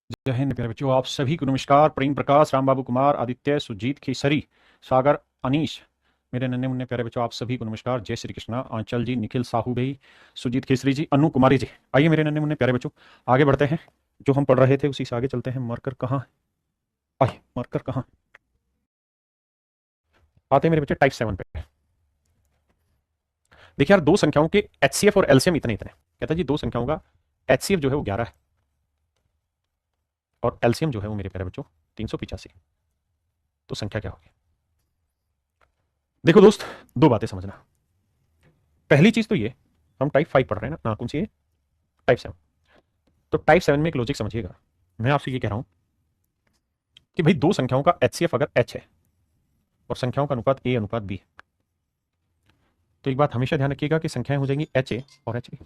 जय हिंद प्यारे बच्चों, आप सभी को नमस्कार। प्रेम प्रकाश, राम बाबू कुमार, आदित्य, सुजीत खेसरी, सागर, अनीश, मेरे नन्हे मुन्ने प्यारे बच्चों, आप सभी को नमस्कार। जय श्री कृष्णा। आंचल जी, निखिल साहू भाई, सुजीत खेसरी जी, अनु कुमारी जी, आइए मेरे नन्हे मुन्ने प्यारे बच्चों, आगे बढ़ते हैं। जो हम पढ़ रहे थे उसी से आगे चलते हैं। मार्कर कहाँ है? आइए, मार्कर कहाँ? आते हैं मेरे बच्चे टाइप 7 पे। देखिए यार, दो संख्याओं के एचसीएफ और एलसीएम इतने इतने कहता है जी। दो संख्याओं का एचसीएफ जो है वो 11 है और एलसीएम जो है वो मेरे प्यारे बच्चों 385। तो संख्या क्या होगी? देखो दोस्त, दो बातें समझना। पहली चीज तो ये, हम टाइप 5 पढ़ रहे हैं ना, कौन सी है? टाइप 7। तो टाइप 7 में एक लॉजिक समझिएगा। मैं आपसे ये कह रहा हूं कि भाई दो संख्याओं का एचसीएफ अगर एच है और संख्याओं का अनुपात ए अनुपात बी, तो एक बात हमेशा ध्यान रखिएगा कि संख्याएं हो जाएंगी एच ए और एच बी।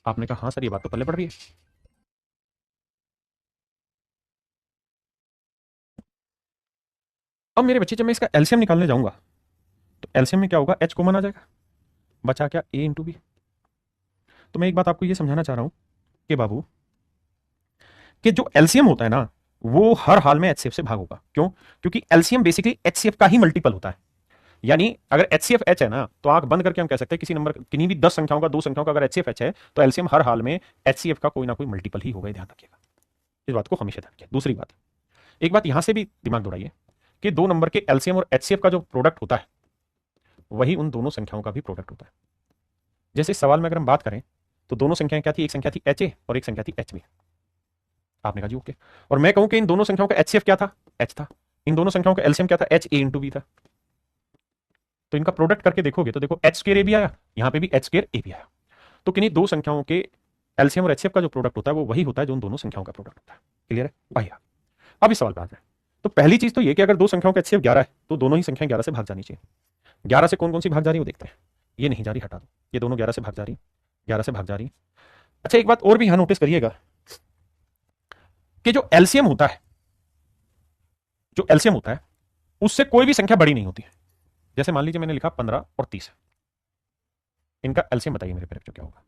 आपने कहा हाँ सर, ये बात तो पहले पढ़ रही है। अब मेरे बच्चे, जब मैं इसका एलसीएम निकालने जाऊंगा तो एलसीएम में क्या होगा? एच कॉमन आ जाएगा, बचा क्या? ए इंटू बी। तो मैं एक बात आपको ये समझाना चाह रहा हूं कि बाबू, कि जो एलसीएम होता है ना, वो हर हाल में एचसीएफ से भाग होगा। क्यों? क्योंकि एलसीएम बेसिकली एचसीएफ का ही मल्टीपल होता है। यानी अगर एचसीएफ एच है ना, तो आंख बंद करके हम कह सकते हैं किसी नंबर, किन्हीं भी 10 संख्याओं का, दो संख्याओं का अगर एचसीएफ एच है, तो एलसीएम हर हाल में एचसीएफ का कोई ना कोई मल्टीपल ही होगा। ध्यान रखिएगा, इस बात को हमेशा ध्यान रखिए। दूसरी बात, एक बात यहां से भी दिमाग दौड़ाइए कि दो नंबर के एलसीएम और एचसीएफ का जो प्रोडक्ट होता है, वही उन दोनों संख्याओं का भी प्रोडक्ट होता है। जैसे इस सवाल में अगर हम बात करें तो दोनों संख्याएं क्या थी? एक संख्या थी एच ए और एक संख्या थी एच बी। आपने कहा जी ओके। और मैं कहूं कि इन दोनों संख्याओं का एचसीएफ क्या था? एच था। इन दोनों संख्याओं का एलसीएम क्या था? एच ए इंटू बी था। तो इनका प्रोडक्ट करके देखोगे तो देखो, एच स्क्वायर ए भी आया, यहां पे भी एच स्क्वायर ए भी आया। तो किन्हीं दो संख्याओं के एलसीएम और एचसीएफ का जो प्रोडक्ट होता है वो वही होता है जो उन दोनों संख्याओं का प्रोडक्ट होता है। क्लियर है? आइए अब इस सवाल पे आ जाए। तो पहली चीज तो ये कि अगर दो संख्याओं का एचसीएफ 11 है तो दोनों ही संख्याएं 11 से भाग जानी चाहिए। 11 से कौन कौन सी भाग जा रही है वो देखते हैं। ये नहीं जा रही, हटा दो। ये दोनों 11 से भाग जा रही, 11 से भाग जा रही। अच्छा, एक बात और भी यहां नोटिस करिएगा कि जो एलसीएम होता है, जो एलसीएम होता है उससे कोई भी संख्या बड़ी नहीं होती है। जैसे मान लीजिए मैंने लिखा 15 और 30, इनका एलसीएम बताइए मेरे पेरेंट्स क्या होगा?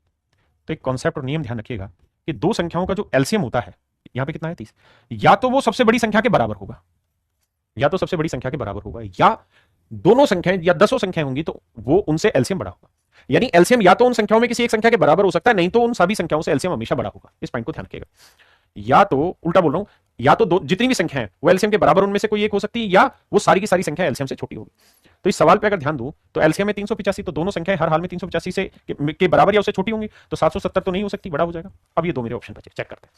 तो एक कॉन्सेप्ट और नियम ध्यान रखिएगा कि दो संख्याओं का जो एलसीएम होता है, यहां पे कितना है? 30। या तो वो सबसे बड़ी संख्या के बराबर होगा, या तो सबसे बड़ी संख्या के बराबर होगा, या दोनों संख्याएं या दसों संख्याएं होंगी तो वो उनसे एलसीएम बड़ा होगा। यानी एलसीएम या तो उन संख्याओं में किसी एक संख्या के बराबर हो सकता है, नहीं तो उन सभी संख्याओं से एलसीएम हमेशा बड़ा होगा। इस पॉइंट को ध्यान रखिएगा। या तो उल्टा बोल रहा हूं, या तो दो जितनी भी संख्या है वो एलसीएम के बराबर उनमें से कोई एक हो सकती है, या वो सारी की सारी संख्या एलसीएम से छोटी होगी। तो इस सवाल पे अगर ध्यान दूं तो एलसीएम में 385, तो दोनों संख्याएं हर हाल में 385 से के बराबर या उससे छोटी होंगी। तो 770 तो नहीं हो सकती, बड़ा हो जाएगा। अब ये दो मेरे ऑप्शन बचे, चेक करते हैं।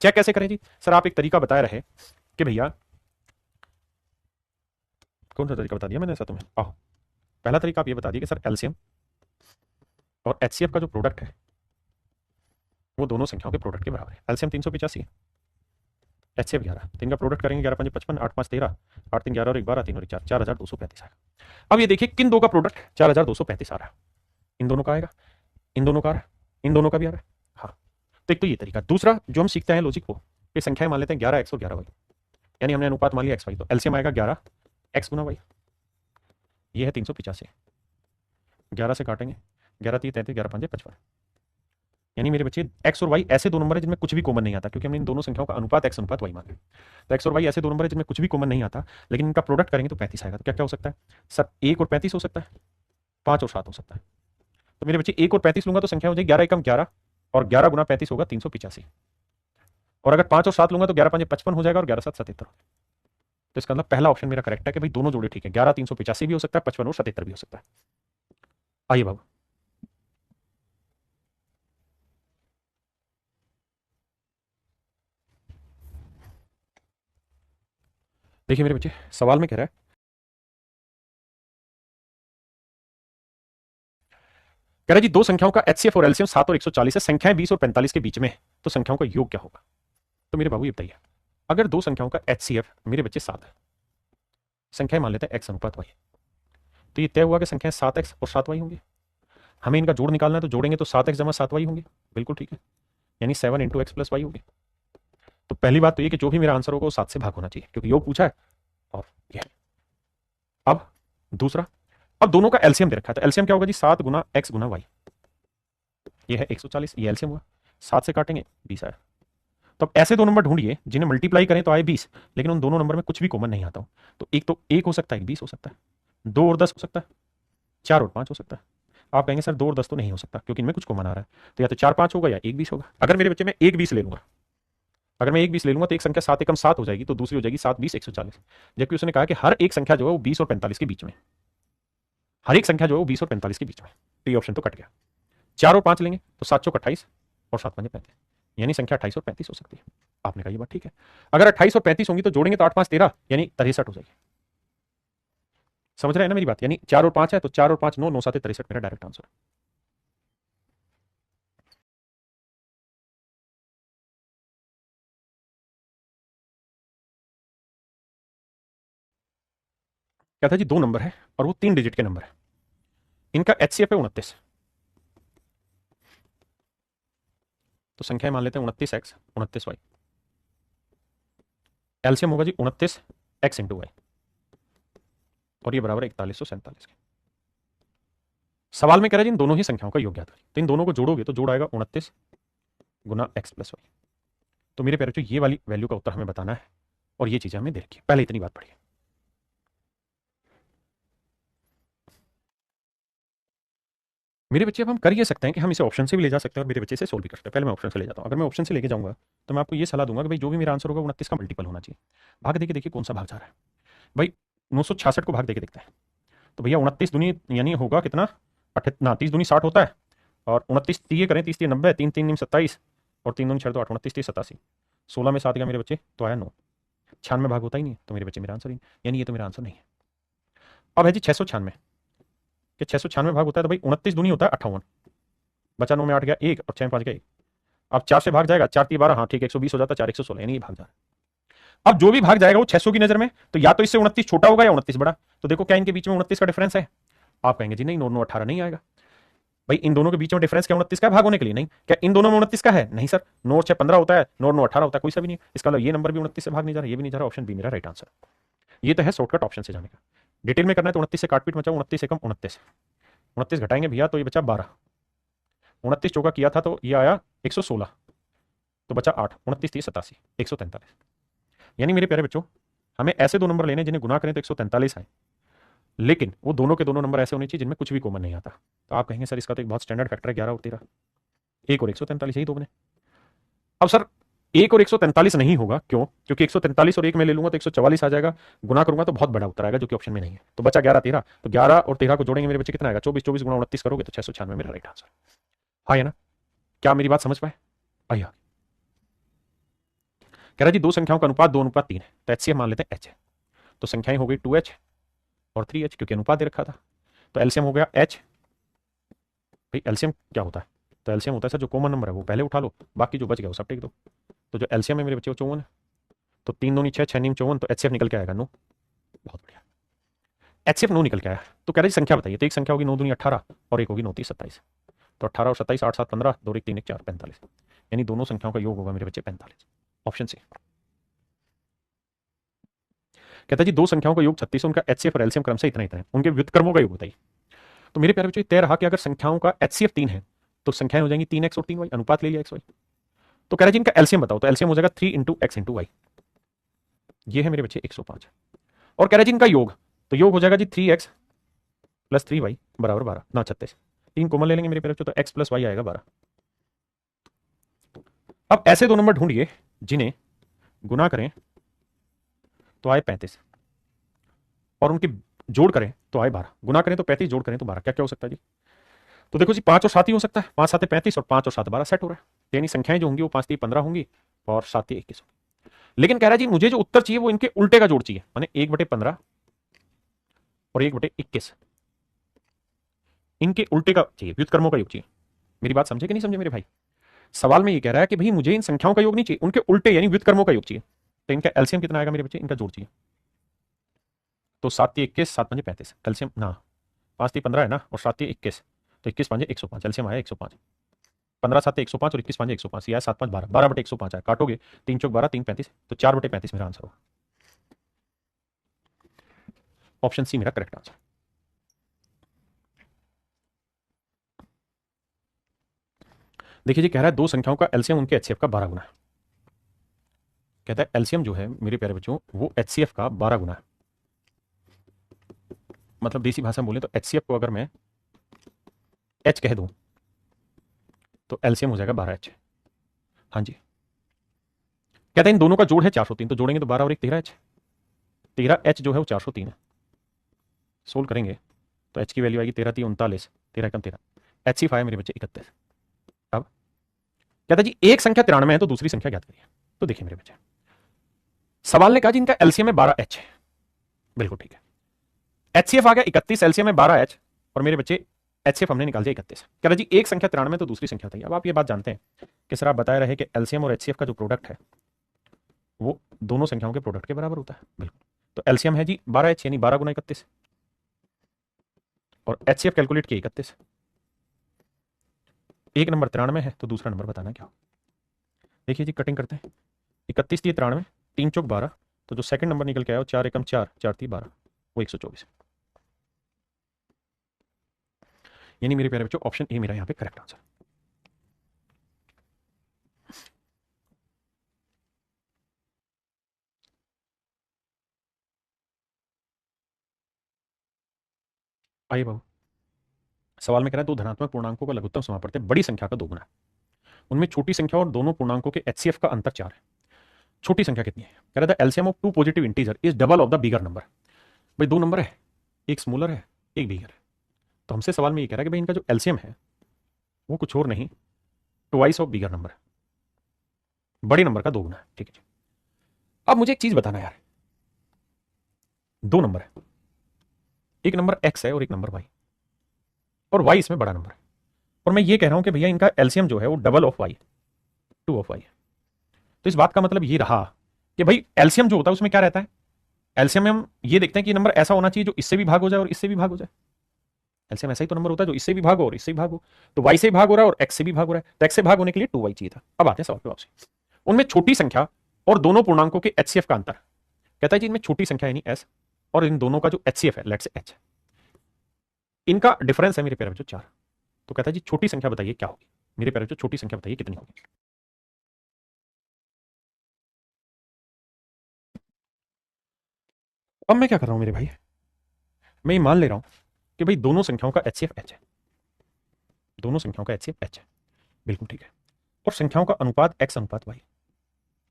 चेक कैसे करें जी? सर आप एक तरीका बताए रहे कि भैया, कौन सा तरीका बता दिया मैंने ऐसा तुम्हें? आओ, पहला तरीका आप ये बता दिए कि सर एलसीएम और एचसीएफ का जो प्रोडक्ट है वो दोनों संख्याओं के प्रोडक्ट के बराबर है। एलसीएम 385, एचसीएफ 11, तो इनका प्रोडक्ट करेंगे 11 5 55, 8 5 13, 8 3 11 और 1 12, 3 और 4, 4235 आएगा। अब ये देखिए किन दो का प्रोडक्ट 4235 आ रहा है? इन दोनों का आएगा, इन दोनों का आ रहा है, इन दोनों का भी आ रहा है। हाँ, तो एक तो ये तरीका। दूसरा जो हम सीखते हैं लॉजिक को, ये संख्याएं मान लेते हैं 11 एक्स और 11 वाई, यानी हमने अनुपात मान लिया एक्स वाई, तो एलसीएम आएगा 11 एक्स गुना वाई। ये है 385, 11 से काटेंगे, 11 3 33, 11 5 55। यानी मेरे बच्चे एक्स और वाई ऐसे दो नंबर है जिनमें कुछ भी कॉमन नहीं आता, क्योंकि हमने इन दोनों संख्याओं का अनुपात एक्स अनुपात वाई माना है। तो एक्स और वाई ऐसे दो नंबर है जिनमें कुछ भी कॉमन नहीं आता, लेकिन इनका प्रोडक्ट करेंगे तो 35 आएगा। तो क्या क्या हो सकता है सर? 1 और 35 हो सकता है, 5 और 7 हो सकता है। तो मेरे बच्चे 1 और 35 लूंगा तो संख्या हो जाएगी 11 एकम 11, और 11 गुना 35 होगा 385। और अगर 5 और 7 लूंगा तो 11 5 55 हो जाएगा, और 11 7 77। तो इसका मतलब पहला ऑप्शन मेरा करेक्ट है कि भाई दोनों जोड़े ठीक है। 11 385 भी हो सकता है, 55 और 77 भी हो सकता है। आइए बाबू, देखिए मेरे बच्चे, सवाल में कह रहा है, कह रहा है जी दो संख्याओं का एचसीएफ और एलसीएम 7 और 140 है, संख्याएं 20 और 45 के बीच में है, तो संख्याओं का योग क्या होगा? तो मेरे बाबू ये बताइए, अगर दो संख्याओं का एचसीएफ मेरे बच्चे 7 है, संख्याएं मान लेते हैं एक्स अनुपात वाई, तो ये तय हुआ कि संख्याएं 7x और 7y होंगी। हमें इनका जोड़ निकालना है, तो जोड़ेंगे तो 7x जमा 7y होंगे। बिल्कुल ठीक है, यानी 7 इंटू एक्स प्लस वाई होगी। तो पहली बात तो ये कि जो भी मेरा आंसर होगा वो 7 से भाग होना चाहिए, क्योंकि योग पूछा है। और ये अब दूसरा, अब दोनों का एलसीएम दे रखा है, तो एलसीएम क्या होगा जी? 7 गुना एक्स गुना वाई, ये है 140, ये एलसीएम हुआ। 7 से काटेंगे 20 आया। तो अब ऐसे दो नंबर ढूंढिए जिन्हें मल्टीप्लाई करें तो आए 20, लेकिन उन दोनों नंबर में कुछ भी कॉमन नहीं आता हो। तो एक हो सकता है, एक 20 हो सकता है, 2 और 10 हो सकता है, 4 और 5 हो सकता है। आप कहेंगे सर 2 और 10 तो नहीं हो सकता क्योंकि इनमें कुछ कॉमन आ रहा है, तो या तो 4 5 होगा या 1 20 होगा। अगर मेरे बच्चे में 1 20 ले लूंगा, अगर मैं 1 20 ले लूंगा तो एक संख्या 7 एकम 7 हो जाएगी, तो दूसरी हो जाएगी 7 20 140। जबकि उसने कहा कि हर एक संख्या जो है वो 20 और 45 के बीच में, हर एक संख्या जो है वो 20 और 45 के बीच में। तो ये ऑप्शन तो कट गया। 4 और 5 लेंगे तो 7 चौक 28 और 7 पंजे 35, यानी संख्या 28 और 35 हो सकती है। आपने कहा ये बात ठीक है। अगर 28 और 35 होंगी तो जोड़ेंगे तो 8 5 13, यानी 63 हो जाएगी। समझ रहे हैं ना मेरी बात? यानी 4 और 5 है तो 4 और 5 9, 9 7 63 मेरा डायरेक्ट आंसर है। क्या था जी, 2 नंबर है और वो 3 डिजिट के नंबर है, इनका एचसीएफ है 29। तो संख्या मान लेते हैं 29x 29y, एलसीएम होगा जी 29x इंटू वाई, और ये बराबर है 4147 के। सवाल में कह रहा है जी इन दोनों ही संख्याओं का योग ज्ञात करें। तो इन दोनों को जोड़ोगे तो जोड़ आएगा 29 गुना x प्लस वाई। तो मेरे प्यारे बच्चों ये वाली वैल्यू का उत्तर हमें बताना है, और ये चीजें हमें देखिए, पहले इतनी बात पढ़िए। मेरे बच्चे अब हम कर ये सकते हैं कि हम इसे ऑप्शन से भी ले जा सकते हैं और मेरे बच्चे से सोल्व भी कर सकते हैं। पहले मैं ऑप्शन से ले जाता हूँ। अगर मैं ऑप्शन से लेके जाऊंगा तो मैं आपको ये सलाह दूंगा कि भाई जो भी मेरा आंसर होगा 29 का मल्टीपल होना चाहिए। भाग देके देखिए कौन सा भाग जा रहा है। भाई 966 को भाग देके देखते हैं। तो भैया 29 दूनी यानी होगा कितना, 30 दूनी 60 होता है, और 29 तीय करें, 30 90, 3 3 27, और 3 दूनी 6 तो 8, 29 30 87, 16 में 7 गया मेरे बच्चे तो आया 9। 96 भाग होता ही नहीं, तो मेरे बच्चे मेरा आंसर ही, यानी ये तो मेरा आंसर नहीं है। अब है जी 696, कि 696 भाग होता है तो भाई 29 दूनी होता है 58, बचा 9 में 8 गया 1, और 6 में 5 गया 1। अब 4 से भाग जाएगा, 4 3 12, हाँ ठीक है 120 हो जाता है, 4 116, यानी ये भाग जा रहा है। अब जो भी भाग जाएगा वो 600 की नजर में, तो या तो इससे 29 छोटा होगा या 29 बड़ा। तो देखो क्या इनके बीच में 29 का डिफरेंस है? आप कहेंगे जी नहीं, 9 9 18 नहीं आएगा। भाई इन दोनों के बीच में डिफरेंस क्या 29 का भाग होने के लिए? नहीं। क्या इन दोनों में 29 का है? नहीं सर। 9 6 15 होता है, 9 9 18 होता है, कोई सा भी नहीं। इसका मतलब ये नंबर भी 29 से भाग नहीं जा रहा, ये भी नहीं जा रहा। ऑप्शन बी मेरा राइट आंसर। ये तो है शॉर्टकट ऑप्शन से जाने का। डिटेल में करना है तो 29 से काटपीट मचा, 29 एकम 29, 29 घटाएंगे भैया तो ये बचा 12, 29 चौका किया था तो ये आया 116, तो बचा 8, 29 30 87, 143। यानी मेरे प्यारे बच्चों हमें ऐसे दो नंबर लेने जिन्हें गुना करें तो 143 आए, लेकिन वो दोनों के दोनों नंबर ऐसे होने चाहिए जिनमें कुछ भी कॉमन नहीं आता। तो आप कहेंगे सर इसका तो एक बहुत स्टैंडर्ड फैक्टर है 11 और 13, 1 और 143, यही दो बने। अब सर 1 और 143 नहीं होगा, क्यों? क्योंकि 143 और 1 में ले लूंगा तो 144 आ जाएगा, गुना करूंगा तो बहुत बड़ा उत्तर आएगा जो कि ऑप्शन में नहीं है। तो बचा 11 13, तो 11 और 13 को जोड़ेंगे मेरे बच्चे कितना आएगा? 24, 24 गुना 29 करोगे तो 696 मेरा राइट आंसर। हाँ है ना? क्या मेरी बात समझ पाए? आइए कह रहा जी दो संख्याओं का अनुपात 2:3 है, तो एचसीएफ मान लेते हैं एच है। तो संख्याएं हो गई 2h और 3h, क्योंकि अनुपात दे रखा था। तो एलसीएम हो गया h। भाई एलसीएम क्या होता है? तो एलसीएम होता है सर जो कॉमन नंबर है वो पहले उठा लो, बाकी जो बच गया वो सब टेक दो। तो जो एलसीएम है मेरे बच्चे वो 54 है। तो 3 दूनी 6, 6 नीम 54, तो एचसीएफ निकल के आएगा 9। बहुत बढ़िया, एचसीएफ 9 निकल के आया। तो कह रहे संख्या बताइए, तो एक संख्या होगी 9 दूनी 18 और एक होगी 9 30 27। तो 18 और 27, 8 7 15, 2 1 3 1 4 45, यानी दोनों संख्याओं का योग होगा मेरे बच्चे 45। Option C. कहता है जी दो संख्याओं का योग 36 है, उनका एचसीएफ और एलसीएम क्रम से इतना इतना है, उनके व्युत्क्रमों का योग बताइए। तो मेरे प्यारे बच्चों तय रहा कि अगर संख्याओं का एचसीएफ 3 है तो संख्याएं हो जाएंगी 3x और 3y, अनुपात ले लिया x y। तो कह रहा है जी इनका एलसीएम बताओ, तो एलसीएम हो जाएगा 3 इंटू एक्स इंटू वाई, ये है मेरे बच्चे 105। और कह रहा है जी इनका योग, तो योग हो जाएगा जी 3x प्लस 3y बराबर 12 ना 36। 3 कॉमन ले लेंगे मेरे प्यारे बच्चों, तो x प्लस वाई आएगा 12। अब ऐसे दो नंबर ढूंढिए जिन्हें गुना करें तो आए 35 और उनके जोड़ करें तो आए 12। गुना करें तो 35, जोड़ करें तो 12। क्या क्या हो सकता है जी? तो देखो जी 5 और 7 ही हो सकता है, 5 7 35 और 5 और 7 12 सेट हो रहा है। यानी संख्याएं जो होंगी वो 5 3 15 होंगी और 7 3 21 होंगी। लेकिन कह रहा है जी मुझे जो उत्तर चाहिए वो इनके उल्टे का जोड़ चाहिए, माने 1/15 और 1/21, इनके उल्टे का चाहिए, व्युत्क्रमों का योग चाहिए। मेरी बात समझे कि नहीं समझे मेरे भाई? सवाल में ये कह रहा है कि भाई मुझे इन संख्याओं का योग नहीं चाहिए, उनके उल्टे यानी व्युत्क्रमों का योग चाहिए। तो इनका एलसीएम कितना आएगा मेरे बच्चे? इनका जोड़ चाहिए। तो 7 3 21, 7 5 35, एलसीएम ना 5 3 15 है ना, और 7 3 21, तो 21 5 105, एलसीएम आया 105। 15 7 105 और 21 5 105, यह 7 5 12, 12/105 आया। काटोगे 3 चौक 12, 3 35, तो 4/35 मेरा आंसर होगा। ऑप्शन सी मेरा करेक्ट आंसर। देखिए जी कह रहा है दो संख्याओं का एलसीएम उनके एचसीएफ का 12 गुना है। कहता है एलसीएम जो है मेरे प्यारे बच्चों वो एचसीएफ का 12 गुना है। मतलब देसी भाषा में बोले तो एचसीएफ को अगर मैं एच कह दूं तो एलसीएम हो जाएगा 12H। हाँ जी, कहता है इन दोनों का जोड़ है 403, तो जोड़ेंगे तो 12 और 1 13H। 13H जो है वो 403 है। सोल्व करेंगे तो H की वैल्यू आएगी 13 3 39, 13 कम 13, HC5 है मेरे बच्चे 31। अब कहता है जी एक संख्या 93 है तो दूसरी संख्या ज्ञात करिए। तो देखिए मेरे बच्चे, सवाल ने कहा जी इनका एलसीएम है 12H है, बिल्कुल ठीक है। एचसीएफ आ गया 31, एलसीएम है 12H, और मेरे बच्चे एचसीएफ हमने निकाल दिया 31। कह रहा जी एक संख्या 93 तो दूसरी संख्या बताइए। अब आप ये बात जानते हैं कि सर आप बताए रहे कि एलसीएम और एचसीएफ का जो प्रोडक्ट है वो दोनों संख्याओं के प्रोडक्ट के बराबर होता है, बिल्कुल। तो एलसीएम है जी 12H यानी 12 गुना 31, और एचसीएफ कैलकुलेट किया 31। एक नंबर 93 है तो दूसरा नंबर बताना क्या हो। देखिए जी कटिंग करते हैं, 31 थी 93, 3 चौक 12, तो जो सेकंड नंबर निकल के आया वो 4 एकम 4, 4 थी 12, वो 124। यानी मेरे प्यारे बच्चों ऑप्शन ए मेरा यहाँ पे करेक्ट आंसर। आइए बाबू, सवाल में कह रहा है दो धनात्मक पूर्णांकों का लघुत्तम समापवर्त बड़ी संख्या का दोगुना है, उनमें छोटी संख्या और दोनों पूर्णांकों के एचसीएफ का अंतर 4 है। छोटी संख्या कितनी है? कह रहा था LCM of two positive integer is double of the bigger number. भाई दो नंबर है, एक स्मॉलर है एक बिगर है, तो हमसे सवाल में ये कह रहा है कि भाई इनका जो एलसीएम है वो कुछ और नहीं ट्वाइस ऑफ बिगर नंबर है, बड़े नंबर का दोगुना है। ठीक है जी, अब मुझे एक चीज बताना यार, दो नंबर है, एक नंबर एक्स है और एक नंबर वाई, और वाई इसमें बड़ा नंबर है, और मैं ये कह रहा हूं कि भैया इनका एलसीएम जो है वो double of Y, 2 of Y है। तो इस बात का मतलब ये रहा कि भाई एलसीएम जो होता है उसमें क्या रहता है, एलसीएम में हम ये देखते हैं कि नंबर ऐसा होना चाहिए जो इससे भी भाग हो जाए और इससे भी भाग हो जाए। एलसीएम ऐसा ही तो नंबर होता है जो इससे भी भाग हो और इससे भी भाग हो, तो वाई से भी भाग हो रहा है और एक्स से भी भाग हो रहा है, तो एक्स से भाग होने के लिए 2y चाहिए था। अब आते हैं सवाल पे वापस, उनमें छोटी संख्या और दोनों पूर्णांकों के एचसीएफ का अंतर। कहता है जी इनमें छोटी संख्या यानी एस और इन दोनों का जो एचसीएफ है लेट्स से एच, इनका डिफरेंस है मेरे प्यारे बच्चों 4। तो कहता है जी छोटी संख्या बताइए क्या होगी, मेरे प्यारे बच्चों छोटी संख्या बताइए कितनी होगी। अब मैं क्या कर रहा हूं मेरे भाई, मैं ये मान ले रहा हूं कि भाई दोनों संख्याओं का एचसीएफ एच है, दोनों संख्याओं का एचसीएफ एच है, बिल्कुल ठीक है, और संख्याओं का अनुपात एक्स अनुपात वाई।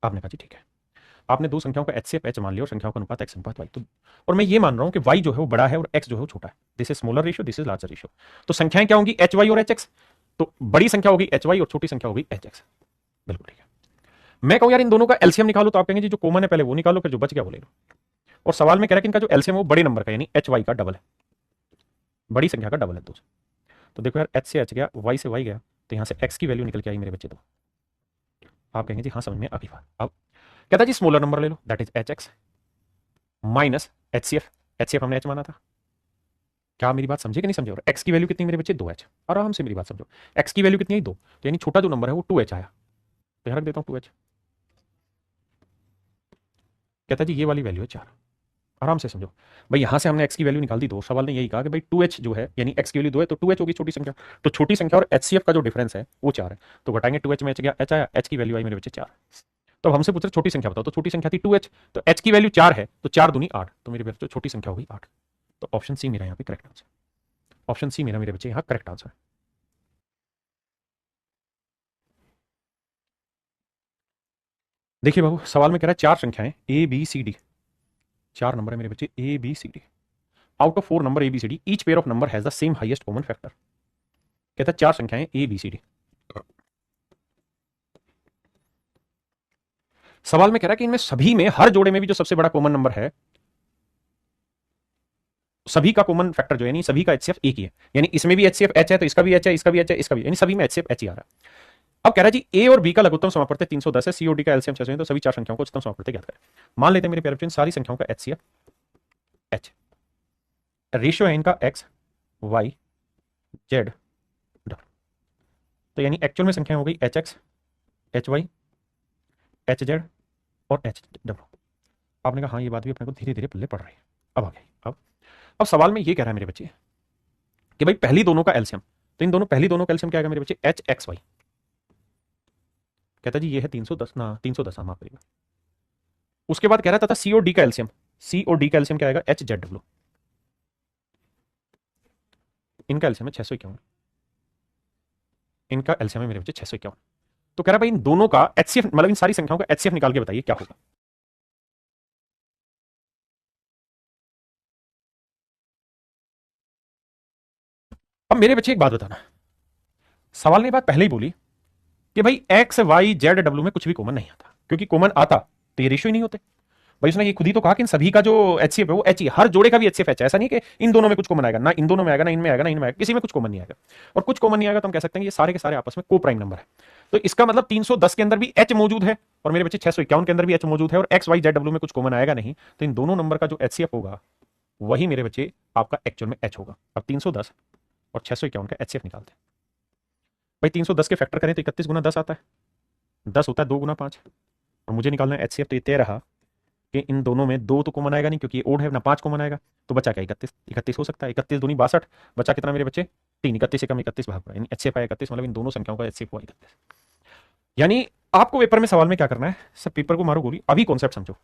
आपने कहा जी ठीक है, आपने दो संख्याओं का एचसीएफ एच मान लिया और संख्याओं का अनुपात एक्स अनुपात वाई, तो और मैं ये मान रहा हूं कि वाई जो है वो बड़ा है और एक्स जो है वो छोटा है, this is smaller ratio this is larger ratio. तो संख्याएं क्या होंगी, एच वाई और एच एक्स, तो बड़ी संख्या होगी एच वाई और छोटी संख्या होगी एच एक्स, बिल्कुल ठीक है। मैं कहूं यार इन दोनों का एलसीएम निकालो, तो आप कहेंगे जी जो कॉमन है पहले वो निकालो, फिर जो बच गया वो ले लो। और सवाल में कह रहा है कि इनका जो एलसीएम है वो बड़े नंबर का यानी एच वाई का डबल है, बड़ी संख्या का डबल है दोस्त। तो देखो यार एच से एच गया, वाई से वाई गया, तो यहां से एक्स की वैल्यू निकल के आई मेरे बच्चे। तो आप कहेंगे जी हाँ समझ में अभी बात। अब कहता जी स्मॉलर नंबर ले लो that is H X minus HCF, HCF हमने एच माना था। क्या मेरी बात समझे कि नहीं समझे? और एक्स की वैल्यू कितनी मेरे बच्चे 2h, आराम से मेरी बात समझो, एक्स की वैल्यू कितनी है 2, तो यानी छोटा जो नंबर है वो 2h आया, तो यहाँ रख देता हूँ 2h। कहता जी ये वाली वैल्यू है 4, आराम से समझो भाई, यहां से हमने एक्स की वैल्यू निकाल दी, तो सवाल ने यही कहा कि भाई 2h जो है यानी एक्स की वैल्यू 2 है तो 2h होगी छोटी संख्या, तो छोटी संख्या और एचसीएफ का जो डिफरेंस है वो 4 है, तो घटाएंगे 2h में एच गया, एच आया, एच की वैल्यू आई मेरे बच्चे 4। तो अब हमसे पूछ रहे छोटी संख्या बताओ, तो छोटी संख्या थी 2h, तो h की वैल्यू 4 है तो 4 दूनी 8, तो मेरे बच्चे छोटी संख्या होगी 8। तो ऑप्शन सी मेरा यहाँ पे करेक्ट आंसर, ऑप्शन सी मेरा मेरे बच्चे यहाँ करेक्ट आंसर है। देखिए बाबू सवाल में कह रहा है चार संख्याएं ए बी सी डी, चार नंबर है मेरे बच्चे A B C D, out of 4 number A B C D each pair of number has the same highest common factor. कहता है चार संख्याएं ए बी सी डी, सवाल में कह रहा है कि इनमें सभी में हर जोड़े में भी जो सबसे बड़ा कॉमन नंबर है, सभी का कॉमन फैक्टर जो है यानी सभी का एचसीएफ एक ही है, यानी इसमें भी एचसीएफ एच है तो इसका भी एच है, इसका भी एच है, इसका भी, यानी सभी में एचसीएफ एच ही आ रहा है। अब कह रहा है जी ए और बी का लघुत्तम समापवर्त 310 है, सी और डी का एलसीएम 600 है, तो सभी चार संख्याओं को उच्चतम समापवर्त ज्ञात करें। मान लेते हैं मेरे प्यारे बच्चों सारी संख्याओं का एचसीएफ एच, रेशियो है इनका एक्स वाई जेड डबल, तो यानी एक्चुअल में संख्या हो गई H X H Y H Z और एच डब्ल्यू। आपने कहा हाँ ये बात भी अपने को धीरे धीरे पल्ले पड़ रही है। अब आ गई, अब सवाल में ये कह रहा है मेरे बच्चे कि भाई पहली दोनों का एलसीएम, तो इन दोनों पहली दोनों का एलसीएम क्या आएगा मेरे बच्चे एच एक्स वाई। कहता जी ये है 310 ना 310 माफ करिएगा उसके बाद कह रहा था सी और डी का एल्सियम, सी और डी का एल्सियम क्या आएगा, एच जेड डब्ल्यू। इनका एल्सियम है 651, इनका एल्सियम है मेरे बच्चे 651। तो कह रहा भाई इन दोनों का एचसीएफ, मतलब इन सारी संख्याओं का एचसीएफ निकाल के बताइए क्या होगा। अब मेरे बच्चे एक बात बताना, सवाल ने बात पहले ही बोली कि भाई एक्स वाई जेड डब्ल्यू में कुछ भी कॉमन नहीं आता, क्योंकि कॉमन आता तो ये रेशियो ही नहीं होते। भाई उसने ये खुद ही तो कहा कि इन सभी का जो एचसीएफ है वो एच ही, हर जोड़े का भी एचसीएफ एच है। ऐसा नहीं कि इन दोनों में कुछ कॉमन आएगा, ना इन दोनों में आएगा, ना इनमें आएगा, ना इनमें आएगा, किसी में कुछ कॉमन नहीं आएगा। और कुछ कॉमन नहीं आएगा तो हम कह सकते हैं ये सारे के सारे आपस में को प्राइम नंबर है। तो इसका मतलब 310 के अंदर भी एच मौजूद है, और मेरे बच्चे 651 के अंदर भी एच मौजूद है, और एक्स वाई जेड डब्ल्यू में कुछ कॉमन आएगा नहीं। तो इन दोनों नंबर का जो एचसीएफ होगा वही मेरे बच्चे आपका एक्चुअल में एच होगा। अब 310 और 651 का एचसीएफ निकालते हैं। भाई 310 के फैक्टर करें तो 31 गुना 10 आता है, 10 होता है 2 गुना 5, और मुझे निकालना है एचसीएफ। तो ये तय रहा कि इन दोनों में 2 तो कॉमन आएगा नहीं क्योंकि ये ओड है, ना 5 कॉमन आएगा, तो बचा क्या 31, 31 हो सकता है, 31 दूनी 62, बचा कितना मेरे बच्चे 3, 31 से कम 31 भाग हुआ, यानी एचसीएफ आया 31, मतलब इन दोनों संख्याओं का एचसीएफ हुआ 31। यानी आपको पेपर में सवाल में क्या करना है, सब पेपर को मारो गोली, अभी कॉन्सेप्ट समझो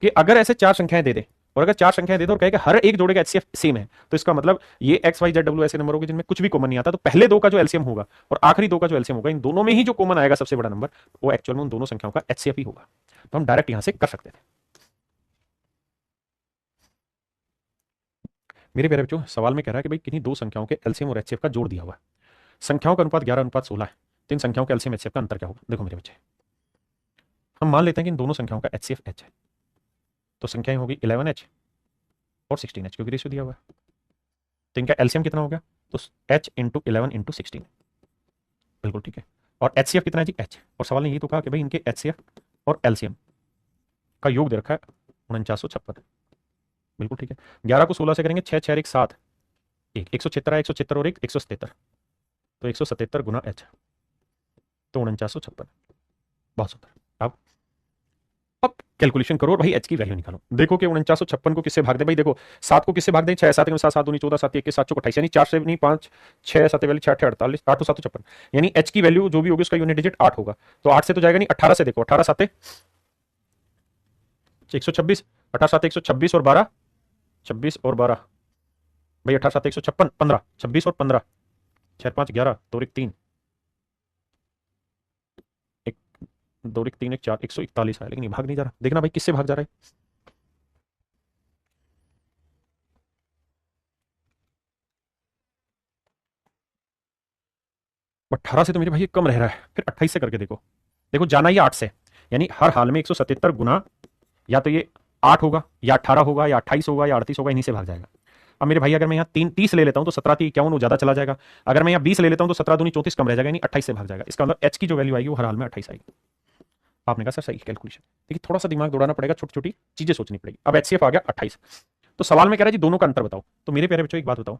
कि अगर ऐसे 4 संख्याएं दे दे, और अगर 4 संख्याएं दे दो और कहे कि हर एक जोड़े का एचसीएफ सेम है, तो इसका मतलब ये एक्स वाई जेड डब्ल्यू ऐसे नंबर होंगे जिनमें कुछ भी कॉमन नहीं आता। तो पहले 2 का जो एलसीएम होगा और आखिरी 2 का जो एलसीएम होगा, इन दोनों में ही जो कॉमन आएगा सबसे बड़ा नंबर, वो एक्चुअल में उन दोनों संख्याओं का एचसीएफ ही होगा। तो हम डायरेक्ट यहां से कर सकते थे। मेरे प्यारे बच्चों, सवाल में कह रहा है कि भाई किन्हीं 2 संख्याओं के एलसीएम और एचसीएफ का जोड़ दिया हुआ है, संख्याओं का अनुपात 11:16 है, तो इन संख्याओं के एलसीएम एचसीएफ का अंतर क्या होगा। देखो मेरे बच्चे, हम मान लेते हैं कि इन दोनों संख्याओं का एचसीएफ एच है, तो संख्याएं होगी 11h और 16h, क्योंकि रेशियो दिया हुआ है। तो इनका एलसीएम कितना हो गया, तो h इंटू 11 इंटू 16, बिल्कुल ठीक है। और एचसीएफ कितना है जी, h, और सवाल ने यही तो कहा कि भाई इनके एचसीएफ और एलसीएम का योग दे रखा है 4956, बिल्कुल ठीक है। 11 को 16 से करेंगे, 6 6 1 7, 176 है, 176 और 1 177, तो 177 गुना h, तो 4956, बहुत सुंदर। अब कैलकुलेशन करो और भाई एच की वैल्यू निकालो। देखो कि 4956 को किससे भाग दे, भाई देखो 7 को किससे भाग दे, 6 7 7 7 दूनी 14 7 21 7 28, यानी 4 से नहीं 5 6 7 वाली 6 8 48 8 7 56, यानी एच की वैल्यू जो भी होगी उसका यूनिट डिजिट 8 होगा। तो 8 से तो जाएगा नहीं, 18 से देखो, 18 7 126, 18 7 126 और 12 26 और 12, भाई 18 7 156 15, 26 और 15, 6 5 11 2 1 3 2 1 3 1 4 141 है, लेकिन ये भाग नहीं जा रहा। देखना भाई किससे भाग जा रहा है, 18 से तो मेरे भाई ये कम रह रहा है, फिर 28 से करके देखो। देखो जाना ये 8 से, यानी हर हाल में 177 गुना या तो ये 8 होगा या 18 होगा या 28 होगा या 38 होगा, इन्हीं से भाग जाएगा। अब मेरे भाई अगर मैं यहाँ 30 ले लेता हूँ तो 17 3 51 वो ज्यादा चला जाएगा। अगर मैं यहाँ 20 ले लेता हूँ तो 17 दूनी 34 कम रह जाएगा, यानी 28 से भाग जाएगा। इसका मतलब एच की जो वैल्यू आएगी वो हर हाल में 28 आएगी। आपने कहा सर सही कैलकुलेशन, देखिए थोड़ा सा दिमाग दौड़ाना पड़ेगा, छोटी छोटी चीजें सोचनी पड़ेगी। अब एचसीएफ आ गया 28, तो सवाल में कह रहा है जी दोनों का अंतर बताओ। तो मेरे प्यारे बच्चों एक बात बताओ,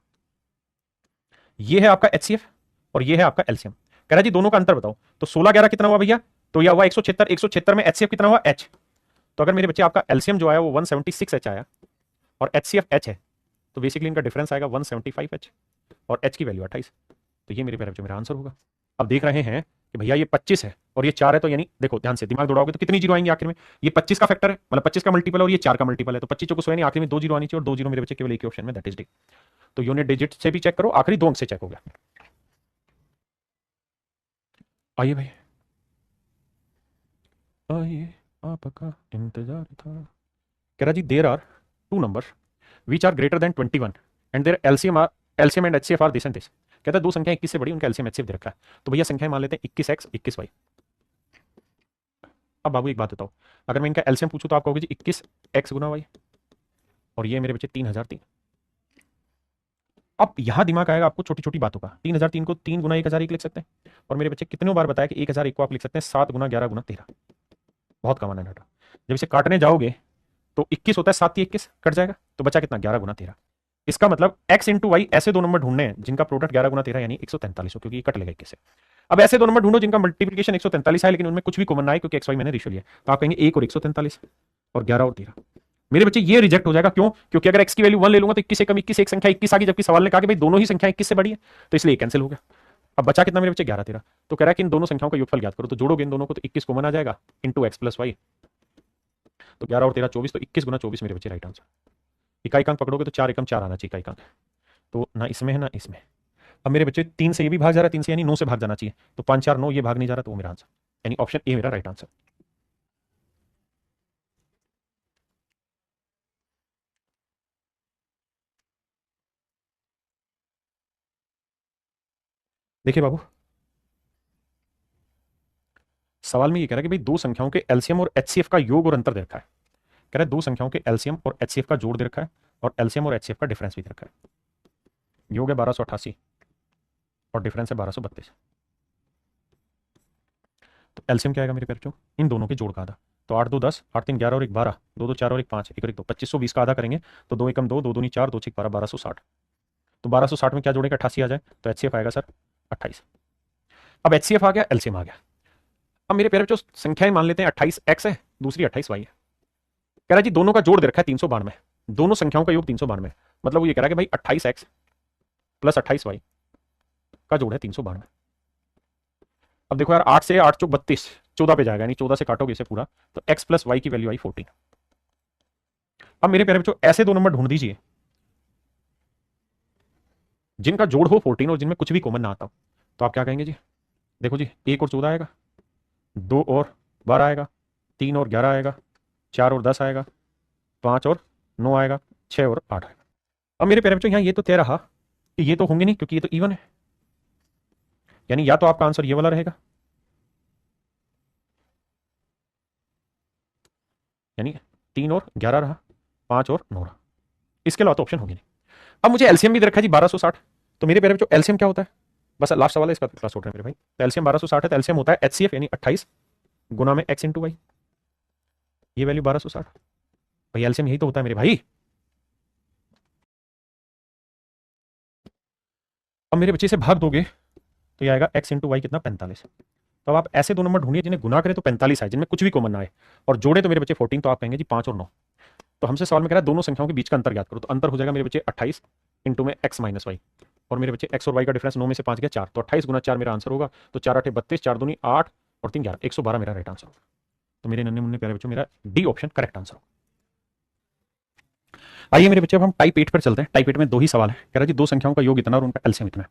ये है आपका एचसीएफ और ये है आपका एलसीएम, कह रहा है जी दोनों का अंतर बताओ। तो 16 11 कितना हुआ भैया, तो यह हुआ 176, 176 में एचसीएफ कितना हुआ एच। तो अगर मेरे बच्चे आपका एलसीएम जो आया वो 176 एच आया और एचसीएफ एच है, तो बेसिकली इनका डिफरेंस आएगा 175 एच और एच की वैल्यू 28। तो ये मेरे प्यारे बच्चों मेरा आंसर होगा। अब देख रहे हैं कि भैया ये 25 है और ये 4 है, तो यानी देखो ध्यान से दिमाग दौड़ाओगे तो कितनी जीरो आएंगे आखिर में, ये 25 का फैक्टर है, मतलब 25 का मल्टीपल और ये 4 का मल्टीपल है, तो 25 को सोए नहीं, आखिर में 2 जीरो आनी चाहिए, और 2 जीरो मेरे बच्चे केवल एक ही ऑप्शन में, दैट इज डी। तो यूनिट डिजिट से भी चेक करो, आखिरी 2 अंक से चेक हो गया। आइए भाई आइए, आपका इंतजार था। कह रहा जी there are 2 numbers which are greater than 21 and their LCM and HCF are this and this. कहता है 2 संख्या 21 से बड़ी, उनका एलसीएम एचसीएफ दे रखा है। तो भैया संख्या मान लेते हैं 21x 21y। अब बाबू एक बात बताओ, अगर मैं इनका एलसीएम पूछूं तो आप कहोगे जी 21x गुना वाई, और ये मेरे बच्चे 3003। अब यहां दिमाग आएगा आपको छोटी छोटी बातों का। 3003 को 3 गुना 1001 लिख सकते हैं, और मेरे बच्चे कितनों बार बताया कि 1001 को आप लिख सकते हैं 7 गुना 11 गुना 13। बहुत कमाना है डाटा। जब इसे काटने जाओगे तो 21 होता है, 7 21 कट जाएगा, तो बचा कितना 11 गुना 13। इसका मतलब x इंटू वाई, ऐसे 2 नंबर ढूंढने हैं जिनका प्रोडक्ट 11 गुना 13 यानी 143 हो, क्योंकि ये कट लेगा 21 से। अब ऐसे 2 नंबर ढूंढो जिनका मल्टीप्लिकेशन 143 है लेकिन उनमें कुछ भी कॉमन ना है, क्योंकि एक्स वाई मैंने रेशियो लिया। तो आप कहेंगे 1 और 143 और 11 और 13। मेरे बच्चे ये रिजेक्ट हो जाएगा, क्यों, क्योंकि अगर x की वैल्यू 1 ले लूंगा तो 21 से कम 21 एक संख्या 21 आ गई, जबकि सवाल ने कहा कि भाई दोनों ही संख्या 21 से बड़ी है, तो इसलिए कैंसिल हो गया। अब बचा कितना मेरे बच्चे 11 13। तो कह रहा है कि इन दोनों संख्याओं का योगफल ज्ञात करो, तो जोड़ोगे इन दोनों को तो 21 कॉमन आ जाएगा इंटू एक्स प्लस वाई, तो 11 और 13 24, तो 21 गुना 24 मेरे बच्चे राइट आंसर। इकाई अंक पकड़ोगे तो 4 एकम 4 आना चाहिए इकाई अंक, तो ना इसमें है ना इसमें। अब मेरे बच्चे 3 से ये भी भाग जा रहा है, 3 से यानी 9 से भाग जाना चाहिए, तो 5 4 9 ये भाग नहीं जा रहा, तो वो मेरा आंसर, यानी ऑप्शन ए मेरा राइट आंसर। देखिए बाबू, सवाल में ये कह रहा है कि भाई दो संख्याओं के एलसीएम और एचसीएफ का योग और अंतर दे रखा है। कह रहा है दो संख्याओं के एलसीएम और एचसीएफ का जोड़ दे रखा है, और एलसीएम और एचसीएफ का डिफरेंस भी दे रखा है। योग है 1288 और डिफरेंस है 1232। तो एलसीएम क्या आएगा मेरे प्यारे बच्चों, इन दोनों के जोड़ का आधा, तो 8 2 10, 8 3 11 और 1 12, 2 2 4 और 1 5, 1 और 1 2, 2520 का आधा करेंगे तो 2 एकम 2, 2 दूनी 4, 2 6 12, 1260। तो 1260 में क्या जोड़ेगा, 88 आ जाए, तो एचसीएफ आएगा सर 28। अब एचसीएफ आ गया, एलसीएम आ गया। अब मेरे प्यारे बच्चों संख्याएं मान लेते हैं, 28 एक्स है, दूसरी 28 वाई है। कह रहा है जी दोनों का जोड़ दे रखा है 392, दोनों संख्याओं का योग 392, मतलब वो ये कह रहा है कि भाई 28 एक्स प्लस 28 वाई का जोड़ है 392। अब देखो यार 8 से 8 चौक 32, 14 पे जाएगा, यानी 14 से काटोगे इसे पूरा, तो x प्लस वाई की वैल्यू आई 14। अब मेरे प्यारे बच्चों ऐसे दो नंबर ढूंढ दीजिए जिनका जोड़ हो 14 और जिनमें कुछ भी कॉमन ना आता हो, तो आप क्या कहेंगे जी। देखो जी 1 और 14 आएगा, 2 और 12 आएगा, 3 और 11 आएगा, 4 और 10 आएगा, 5 और 9 आएगा, 6 और 8 आएगा। अब मेरे प्यारे बच्चों यहाँ ये तो तय रहा कि ये तो होंगे नहीं क्योंकि ये तो इवन है, यानी या तो आपका आंसर ये वाला रहेगा, यानी 3 और 11 रहा, 5 और 9 रहा, इसके अलावा तो ऑप्शन होगी नहीं। अब मुझे एलसीएम भी दे रखा है जी 1260, तो मेरे प्यारे बच्चों एलसीएम क्या होता है, बस लास्ट सवाल है इसका, क्लास छोड़ रहे हैं मेरे भाई। तो एलसीएम 1260 है, तो एलसीएम होता है एचसीएफ यानी 28 गुना में एक्स इंटू वाई, ये वैल्यू 1260। भाई एलसीएम यही तो होता है मेरे भाई। अब मेरे बच्चे से भाग दोगे तो ये आएगा एक्स इंटू वाई कितना 45। तो अब आप ऐसे दो नंबर ढूंढिए जिन्हें गुना करें तो 45 आए, जिनमें कुछ भी कॉमन ना आए, और जोड़े तो मेरे बच्चे 14, तो आप कहेंगे जी 5 और 9। तो हमसे सवाल में कह रहा है दोनों संख्याओं के बीच का अंतर ज्ञात करो, तो अंतर हो जाएगा मेरे बच्चे 28 इंटू में एक्स माइनस वाई, और मेरे बच्चे एक्स और वाई का डिफरेंस 9 में से 5 गया 4, तो 28 गुना 4 मेरा आंसर होगा, तो 4 8 32, 4 दूनी 8 और 3 11, 112 मेरा राइट आंसर होगा। तो मेरे नन्हे मुन्ने प्यारे बच्चों मेरा डी ऑप्शन करेक्ट आंसर होगा। आइए मेरे बच्चे अब हम टाइप 8 पर चलते हैं। टाइप 8 में दो ही सवाल है, कह रहा है जी दो संख्याओं का योग इतना और उनका एलसीएम इतना है।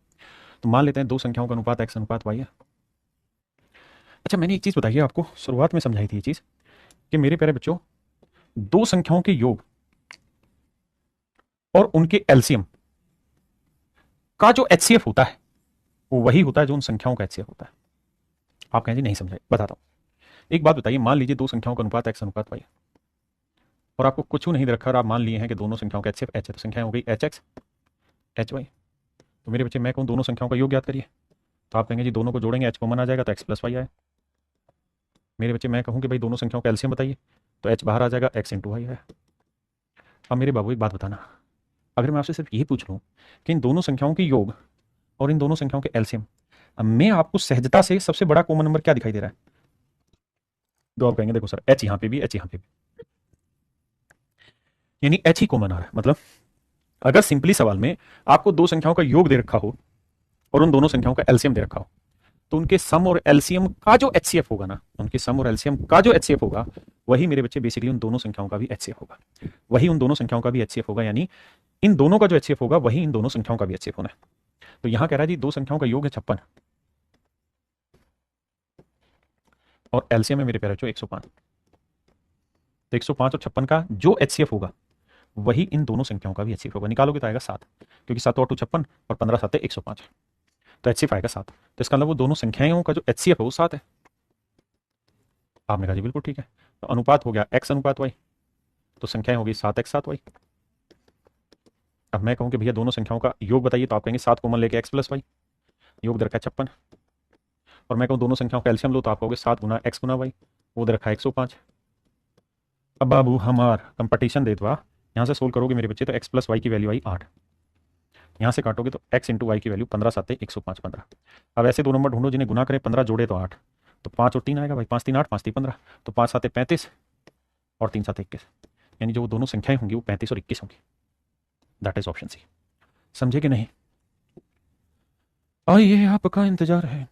तो मान लेते हैं दो संख्याओं का अनुपात एक्स अनुपात वाई है। अच्छा मैंने एक चीज बताई है आपको, शुरुआत में समझाई थी ये चीज कि मेरे प्यारे बच्चों दो संख्याओं के योग और उनके एलसीएम का जो एचसीएफ होता है वो वही होता है जो उन संख्याओं का एचसीएफ होता है। आप कहें जी नहीं समझाए, बताता हूं। एक बात बताइए, मान लीजिए दो संख्याओं का अनुपात एक्स अनुपात वाई और आपको कुछ नहीं दे रखा और आप मान लिए हैं कि दोनों संख्याओं का एचसीएफ एच है, तो संख्याएं हो गई एच एक्स एच वाई। तो मेरे बच्चे मैं कहूं दोनों संख्याओं का योग याद करिए, तो आप कहेंगे जी दोनों को जोड़ेंगे एच कॉमन आ जाएगा तो एक्स प्लस वाई आए। मेरे बच्चे मैं कहूं कि भाई दोनों संख्याओं का एलसीएम बताइए, तो एच बाहर आ जाएगा एक्स इंटू वाई है। अब मेरे बाबू एक बात बताना, अगर मैं आपसे सिर्फ यही पूछ लूं कि इन दोनों संख्याओं के योग और इन दोनों संख्याओं के एलसीएम, अब मैं आपको सहजता से सबसे बड़ा कॉमन नंबर क्या दिखाई दे रहा है, तो आप कहेंगे देखो सर एच यहां पे भी एच यहां पे भी, यानी एच ही कॉमन आ रहा है। मतलब अगर सिंपली सवाल में आपको दो संख्याओं का योग दे रखा हो और उन दोनों संख्याओं का एलसीएम दे रखा हो, तो उनके सम और एलसीएम का जो एचसीएफ होगा ना, उनके सम और एलसीएम का जो एचसीएफ होगा वही मेरे बच्चे बेसिकली उन दोनों संख्याओं का भी एचसीएफ होगा, वही उन दोनों संख्याओं का भी एचसीएफ होगा, यानी इन दोनों का जो एचसीएफ होगा वही इन दोनों संख्याओं का भी एचसीएफ होना है। तो यहां कह रहा है जी दो संख्याओं का योग है 56 और एलसीएम है मेरे प्यारे बच्चों 105। तो 105 और 56 का जो एचसीएफ होगा वही इन दोनों संख्याओं का भी एचसीएफ होगा। निकालोगे तो आएगा 7, क्योंकि 7 और 2 56 और 15 7 105, तो एचसीएफ आएगा 7। तो इसका मतलब वो दोनों संख्याओं का जो एचसीएफ है वो 7 है। आपने कहा जी बिल्कुल ठीक है। तो अनुपात हो गया एक्स अनुपात वाई, तो संख्याएं होगी 7 एक्स 7 वाई। अब मैं कहूं कि भैया दोनों संख्याओं का योग बताइए, तो आप कहेंगे 7 कॉमन लेके एक्स प्लस वाई, योग दे रखा है 56। और मैं कहूं दोनों संख्याओं का एलसीएम लो, तो आप कहोगे 7 गुना एक्स गुना वाई, वो दे रखा है 105। अब बाबू हमार कंपटीशन दे दो, यहाँ से सोल्व करोगे मेरे बच्चे तो एक्स प्लस वाई की वैल्यू आई 8, यहाँ से काटोगे तो एक्स इंटू वाई की वैल्यू 15 7 105 15। अब ऐसे दो नंबर ढूंढो जिन्हें गुना करें 15 जोड़े तो 8, तो 5 और 3 आएगा भाई, 5 3 8 5 3 15, तो 5 7 35 और 3 7 21, यानी जो दोनों संख्याएं होंगी वो 35 और 21 होंगी। That is option C. समझे कि नहीं? आइए आपका इंतजार है।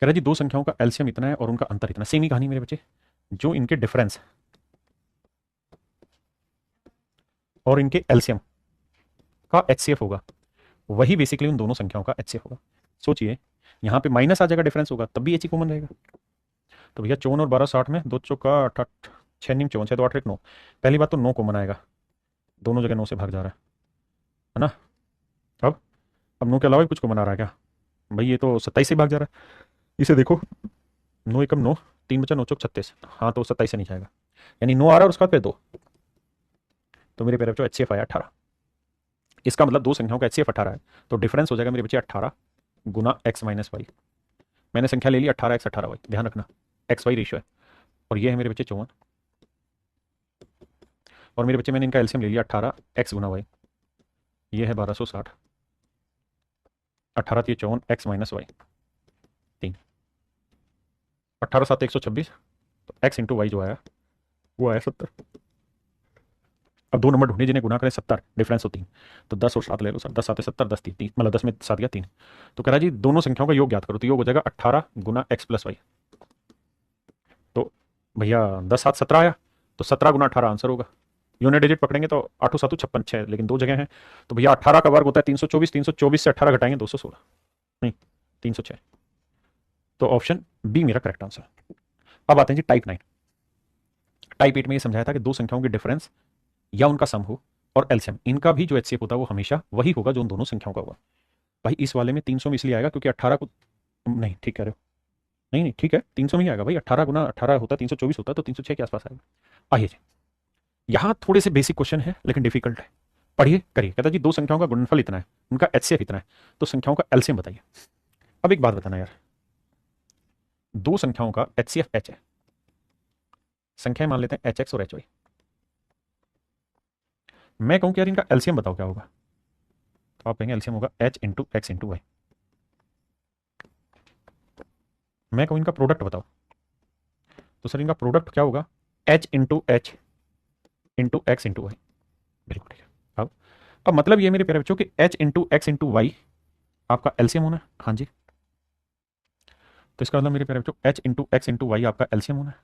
कह रहा जी दो संख्याओं का एलसीएम इतना है और उनका अंतर इतना, सेम ही कहानी मेरे बच्चे, जो इनके डिफरेंस और इनके एलसीएम का एचसीएफ होगा वही बेसिकली उन दोनों संख्याओं का एचसीएफ होगा। सोचिए यहां पे माइनस आ जाएगा, डिफरेंस होगा तब भी एच ही कॉमन रहेगा। तो भैया 54 और 12 60 में, 2 चौका 8 8 6 नीम 54 तो 8 1 9, पहली बात तो 9 कॉमन आएगा, दोनों जगह 9 से भाग जा रहा है ना। अब 9 के अलावा भी कुछ कॉमन आ रहा है क्या भाई, ये तो 27 से भाग जा रहा है, इसे देखो 9 एकम 9, 3 बचा 9 चौक 36, हाँ तो 27 से नहीं जाएगा, यानी 9 आ रहा है और उसके बाद फिर 2, तो मेरे पेरे बच्चों एचसीएफ आया 18। इसका मतलब दो संख्याओं का एचसीएफ 18 है, तो डिफरेंस हो जाएगा मेरे बच्चे 18 गुना एक्स माइनस वाई। मैंने संख्या ले ली 18x 18y, ध्यान रखना एक्स वाई रेशियो है, और ये है मेरे बच्चे 54, और मेरे बच्चे मैंने इनका एलसीएम ले लिया 18x गुना वाई, ये है 1260, 18 54 एक्स माइनस वाई 3, 18 7 126, तो एक्स इंटू वाई जो आया वो आया 70। अब दो नंबर ढूंढे जिन्हें गुना करें 70, डिफरेंस हो 3, तो 10 और 7 ले लो सर, 10 7 70, 10 3 मतलब 10 में 7 गया 3, तो कह रहा जी दोनों संख्याओं का योग ज्ञात करो, तो योग हो जाएगा 18 गुना एक्स प्लस वाई। तो भैया 10 7 17 आया, तो 17 गुना 18 आंसर होगा, यूनिट डिजिट पकड़ेंगे तो 8 7 56 6, लेकिन दो जगह हैं, तो भैया 18 का वर्ग होता है 324, 324 से 18 घटाएंगे 216, नहीं 306, तो ऑप्शन बी मेरा करेक्ट आंसर। अब आते हैं जी टाइप 9। टाइप 8 में ये समझाया था कि दो संख्याओं के डिफरेंस या उनका सम हो और एलसीएम, इनका भी जो एचसीएफ होता है वो हमेशा वही होगा जो उन दोनों संख्याओं का होगा। भाई इस वाले में 300 में इसलिए आएगा क्योंकि 18 को, नहीं ठीक कह रहे हो, नहीं नहीं ठीक है 300 में ही आएगा भाई, 18 गुना 18 होता है 324 होता है, तो 306 के आसपास आएगा। आइए जी, यहाँ थोड़े से बेसिक क्वेश्चन है लेकिन डिफिकल्ट है, पढ़िए करिए। कहता जी दो संख्याओं का गुणनफल इतना है, उनका एचसीएफ इतना है, तो संख्याओं का एलसीएम बताइए। अब एक बात बताना यार, दो संख्याओं का एचसीएफ एच है, संख्याएं मान लेते हैं एच एक्स और एच वाई, मैं कहूं कि यार इनका एलसीएम बताओ क्या होगा, तो आप कहेंगे एलसीएम होगा H into X into Y. मैं कहूं इनका प्रोडक्ट बताओ, तो सर इनका प्रोडक्ट क्या होगा, H into X into Y. बिल्कुल ठीक है। अब मतलब ये मेरे प्यारे बच्चों कि H into X into Y आपका एलसीएम होना है, हाँ जी, तो इसका मतलब मेरे प्यारे बच्चों H into X into Y आपका एलसीएम होना है।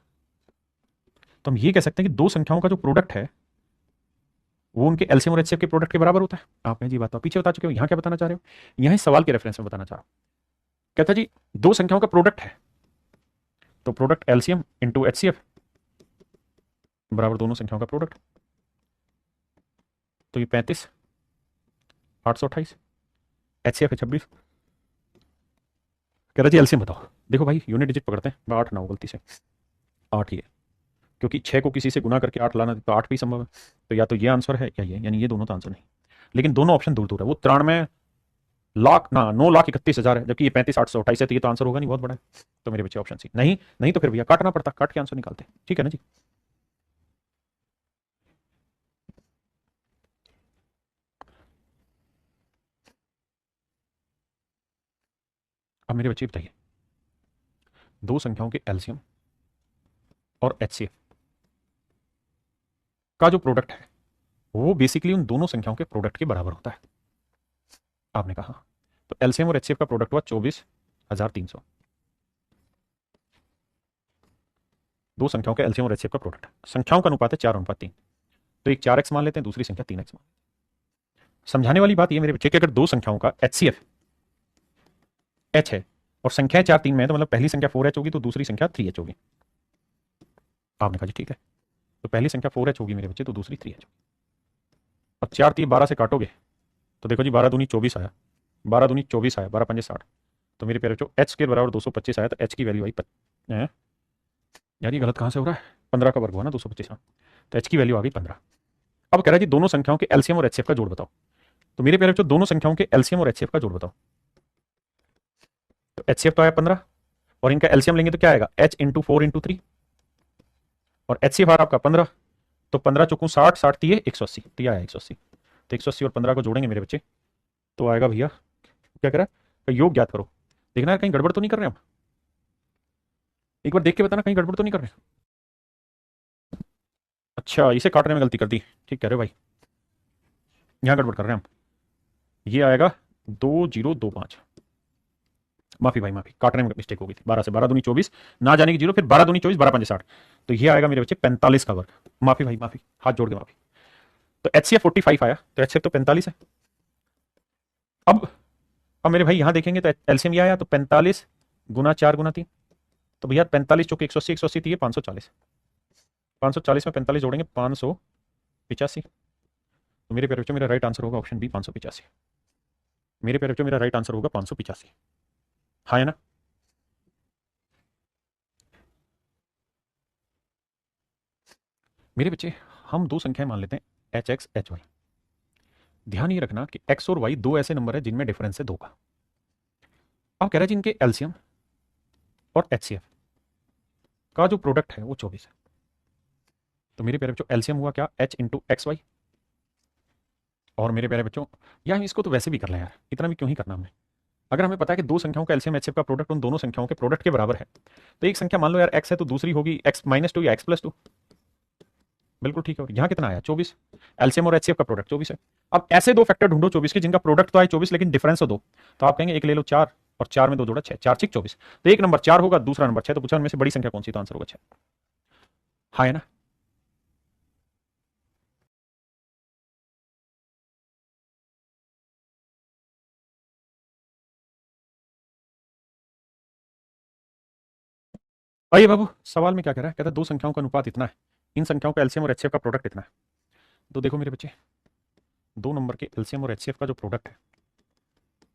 तो हम ये कह सकते हैं कि दो संख्याओं का जो प्रोडक्ट है वो उनके एलसीएम और एचसीएफ के प्रोडक्ट के बराबर होता है। आप जी बात तो पीछे बता चुके हो, यहाँ क्या बताना चाह रहे हो, यहाँ सवाल के रेफरेंस में बताना चाह रहा हूं। कहता जी दो संख्याओं का प्रोडक्ट है, तो प्रोडक्ट एलसीएम इंटू एचसीएफ बराबर दोनों संख्याओं का प्रोडक्ट, तो ये 35 828, एचसीएफ है 26। कह रहा जी एलसीएम बताओ, देखो भाई यूनिट डिजिट पकड़ते हैं, 8 ना हो गलती से 8 ही है, क्योंकि 6 को किसी से गुना करके 8 लाना तो 8 भी संभव है, तो या तो ये आंसर है या ये, यानी ये दोनों तो आंसर नहीं, लेकिन दोनों ऑप्शन दूर दूर है, वो 93 लाख ना 9,31,000 है, जबकि ये 35,828 है, तो ये तो आंसर होगा नहीं, बहुत बड़ा है, तो मेरे बच्चे ऑप्शन सी। नहीं नहीं तो फिर भैया काटना पड़ता, काट के आंसर निकालते, ठीक है ना जी। अब मेरे बच्चे बताइए दो संख्याओं के एलसीएम और एचसीएफ का जो प्रोडक्ट है वो बेसिकली उन दोनों संख्याओं के प्रोडक्ट के बराबर होता है। आपने कहा तो एलसीएम और एचसीएफ का प्रोडक्ट हुआ 24,300, दो संख्याओं के एलसीएम और एचसीएफ का प्रोडक्ट, संख्याओं का अनुपात है 4:3, तो एक 4x मान लेते हैं, दूसरी संख्या 3x मान। समझाने वाली बात यह मेरे बच्चे कि अगर दो संख्याओं का एचसीएफ एच है और संख्या 4 3 में है, तो मतलब पहली संख्या 4h होगी तो दूसरी संख्या 3h होगी। आपने कहा जी ठीक है, तो पहली संख्या 4h होगी मेरे बच्चे, तो दूसरी 3h होगी। अब 4 3 12 से काटोगे तो देखो जी 12 दूनी 24 आया, 12 दूनी 24 आया, 12 पंजे 60, तो मेरे प्यारे बच्चों एच के बराबर 225 आया, तो एच की वैल्यू आई यार ये गलत कहां से हो रहा है, 15 का वर्ग हुआ ना 225, तो एच की वैल्यू आ गई 15। अब कह रहा है जी दोनों संख्याओं के एलसीएम और एचसीएफ का जोड़ बताओ, तो मेरे प्यारे बच्चों दोनों संख्याओं के एलसीएम और एचसीएफ का जोड़ बताओ, तो एचसीएफ तो आया 15 और इनका एलसीएम लेंगे तो क्या आएगा एच इंटू 4 इंटू 3, और एचसीएफ आ रहा आपका 15, तो 15 चौकू 60, 60 3 180, तो यह आया 180, तो 180 और 15 को जोड़ेंगे मेरे बच्चे तो आएगा भैया क्या कह रहा है, योग ज्ञात करो। देखना है कहीं गड़बड़ तो नहीं कर रहे हम, एक बार देख के बताना कहीं गड़बड़ तो नहीं कर रहे। अच्छा इसे काटने में गलती कर दी, ठीक कह रहे हो भाई, यहां गड़बड़ कर रहे हैं हम, ये आएगा 2025, माफी भाई माफी, काटने में मिस्टेक हो गई थी। 12 से 12 दूनी 24, ना जाने की जीरो, फिर 12 दूनी 24, 12 पंजे 60। तो ये आएगा मेरे बच्चे 45 का वर्ग। माफी भाई माफी, हाथ जोड़ के माफी। तो एच सी एफ 45 आया, तो एच सी एफ तो 45 है। अब मेरे भाई यहां देखेंगे तो एलसीएम ये आया, तो 45 गुना 4 गुना 3, तो भैया 45 चौके 180, 180 थी 540, 540 में 45 जोड़ेंगे 585। तो मेरे प्यारे बच्चों मेरा राइट आंसर होगा ऑप्शन बी 585। मेरे प्यारे बच्चों मेरा राइट आंसर होगा 585। हाँ है ना? मेरे बच्चे हम दो संख्याएं मान लेते हैं एच एक्स एच वाई। ध्यान ये रखना कि एक्स और वाई दो ऐसे नंबर है जिनमें डिफरेंस है दो का। अब कह रहा है जी इनके एलसीएम और एचसीएफ का जो प्रोडक्ट है वो 24 है। तो मेरे प्यारे बच्चों एलसीएम हुआ क्या, एच इंटू एक्स वाई। और मेरे प्यारे बच्चों यार इसको तो वैसे भी कर लें यार, इतना भी क्यों ही करना हमने। अगर हमें पता है कि दो संख्याओं का एलसीएम एचसीएफ का प्रोडक्ट उन दोनों संख्याओं के प्रोडक्ट के बराबर है, तो एक संख्या मान लो यार एक्स है तो दूसरी होगी एक्स माइनस टू या एक्स प्लस टू। बिल्कुल ठीक है। यहाँ कितना आया 24, एलसीएम और एचसीएफ का प्रोडक्ट 24 है। अब ऐसे दो फैक्टर ढूंढो 24 के जिनका प्रोडक्ट तो आए 24 लेकिन डिफरेंस हो दो। तो आप कहेंगे एक ले लो 4 और 4 में दो जोड़ा 6, 4 6 24। तो एक नंबर 4 होगा, दूसरा नंबर 6। तो पूछा उनमें से बड़ी संख्या कौन सी, तो आंसर होगा 6। हाँ है ना? आइए बाबू, सवाल में क्या कह रहा है, कहता है दो संख्याओं का अनुपात इतना है, इन संख्याओं का एलसीएम और एचसीएफ का प्रोडक्ट इतना है। तो देखो मेरे बच्चे, दो नंबर के एलसीएम और एचसीएफ का जो प्रोडक्ट है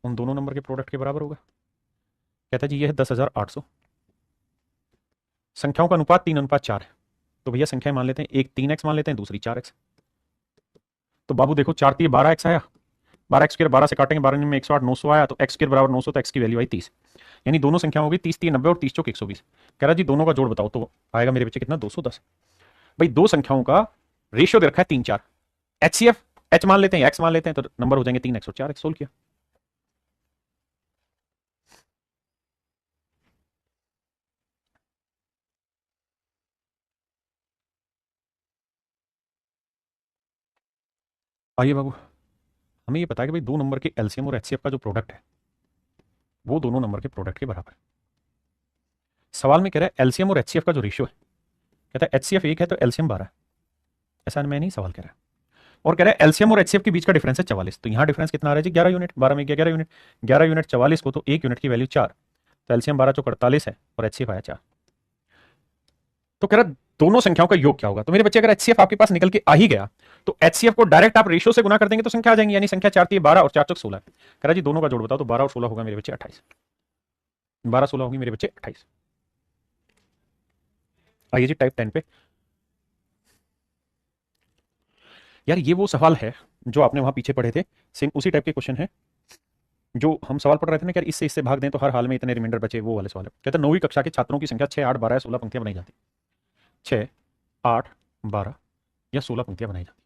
उन दोनों नंबर के प्रोडक्ट के बराबर होगा। कहता है जी ये है 10,800। संख्याओं का अनुपात 3:4 है। तो भैया संख्याएं मान लेते हैं, एक 3x मान लेते हैं, दूसरी 4x। तो बाबू देखो 4 3 12x आया, 12x स्क्वायर 12 से काटेंगे, 12 में 108, 900 आया, तो x स्क्वायर बराबर 900, तो x की वैल्यू आई 30। यानी दोनों संख्या होगी 30 3 90 और 30 चौक 120। कह रहा जी दोनों का जोड़ बताओ, तो आएगा मेरे बच्चे कितना, 210। भाई दो संख्याओं का रेशियो दे रखा है 3 4, एचसीएफ एच मान लेते हैं, एक्स मान लेते हैं, तो नंबर हो जाएंगे 3x और 4x। सोल्व किया। आइए बाबू, हमें ये पता है कि भाई दो नंबर के एलसीएम और एचसीएफ का जो प्रोडक्ट है वो दोनों नंबर के प्रोडक्ट के बराबर है। सवाल में कह रहा है एलसीएम और एचसीएफ का जो रेशियो है, कहता है एचसीएफ 1 है तो एलसीएम 12 है। ऐसा मैं नहीं सवाल कह रहा है। और कह रहा है एलसीएम और एचसीएफ के बीच का डिफरेंस है 44। तो यहां डिफरेंस कितना आ रहा है जी, 11 यूनिट। 12 में 11 यूनिट, 11 यूनिट 44 को, तो 1 यूनिट की वैल्यू 4। तो एलसीएम 12 चौक 48 है और एचसीएफ आया 4। तो कह रहा दोनों संख्याओं का योग क्या होगा। तो मेरे बच्चे अगर एचसीएफ आपके पास निकल के आ ही गया तो एचसीएफ को डायरेक्ट आप रेशियो से गुना कर देंगे तो संख्या आ जाएंगी, यानी संख्या 4 12 और 4 चौक 16। कह रहा जी दोनों का जोड़ बताओ, तो 12 और 16 होगा मेरे बच्चे 28। 12 16 होगी मेरे बच्चे 28। आइए जी टाइप 10 पे। यार ये वो सवाल है जो आपने वहां पीछे पढ़े थे, सेम उसी टाइप के क्वेश्चन है जो हम सवाल पढ़ रहे थे ना। यार इससे भाग दें तो हर हाल में इतने रिमाइंडर बचे, वो वाले सवाल है। कहते हैं 9वीं कक्षा के छात्रों की संख्या 6 8 12 या 16 पंक्तियां बनाई जाती। 6 8 12 या 16 पंक्तियां बनाई जाती।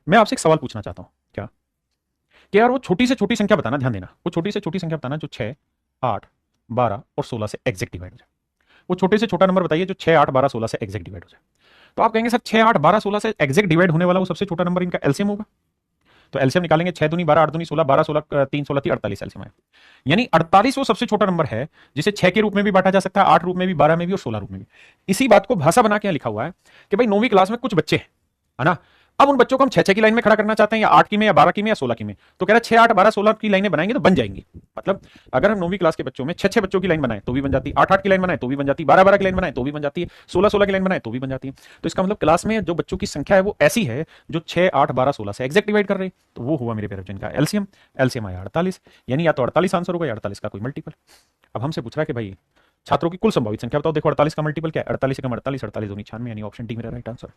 मैं आपसे एक सवाल पूछना चाहता हूं, क्या कि यार वो छोटी से छोटी संख्या बताना, ध्यान देना, वो छोटी से छोटी संख्या बताना जो 6 8 12 और 16 से एग्जैक्ट डिवाइड हो जाए। वो छोटे से छोटा नंबर बताइए जो 6 8 12 16 से एग्जैक्ट डिवाइड हो जाए। तो आप कहेंगे सर 6 8 12 16 से एग्जैक्ट डिवाइड होने वाला वो सबसे छोटा नंबर इनका एलसीएम होगा। तो एलसीएम निकालेंगे, 6 दूनी 12 8 दूनी 16, 12 16 3 16 थी 48 एलसीएम आया। यानी 48 वो सबसे छोटा नंबर है जिसे 6 के रूप में भी बांटा जा सकता है, 8 रूप में भी, 12 में भी और 16 रूप में भी। इसी बात को भाषा बना के लिखा हुआ है कि भाई 9वीं क्लास में कुछ बच्चे हैं, है ना, अब उन बच्चों को हम 6 6 की लाइन में खड़ा करना चाहते हैं, या 8 की में, या 12 की में, या 16 की में। तो कह रहा है 6 8 12 16 की लाइनें बनाएंगे तो बन जाएंगी। मतलब अगर हम 9वीं क्लास के बच्चों में 6 6 बच्चों की लाइन बनाए तो भी बन जाती है, 8 8 की लाइन बनाए तो भी बन जाती है, 12 12 की लाइन बनाए तो भी बन जाती है, 16 16 की लाइन बनाए तो भी बन जाती है। तो इसका मतलब क्लास में जो बच्चों की संख्या है वो ऐसी है जो 6 8 12 16 से एग्जैक्ट डिवाइड कर रही है। तो वो हुआ मेरे पेरेंट का एलसीएम। एलसीएम आया 48, यानी या तो 48 आंसर होगा या 48 का कोई मल्टीपल। अब हमसे पूछ रहा है कि भाई छात्रों की कुल संभावित संख्या बताओ। देखो 48 का मल्टीपल क्या है, 48 से कम 48, 48 दूनी 96, यानी ऑप्शन डी मेरा राइट आंसर।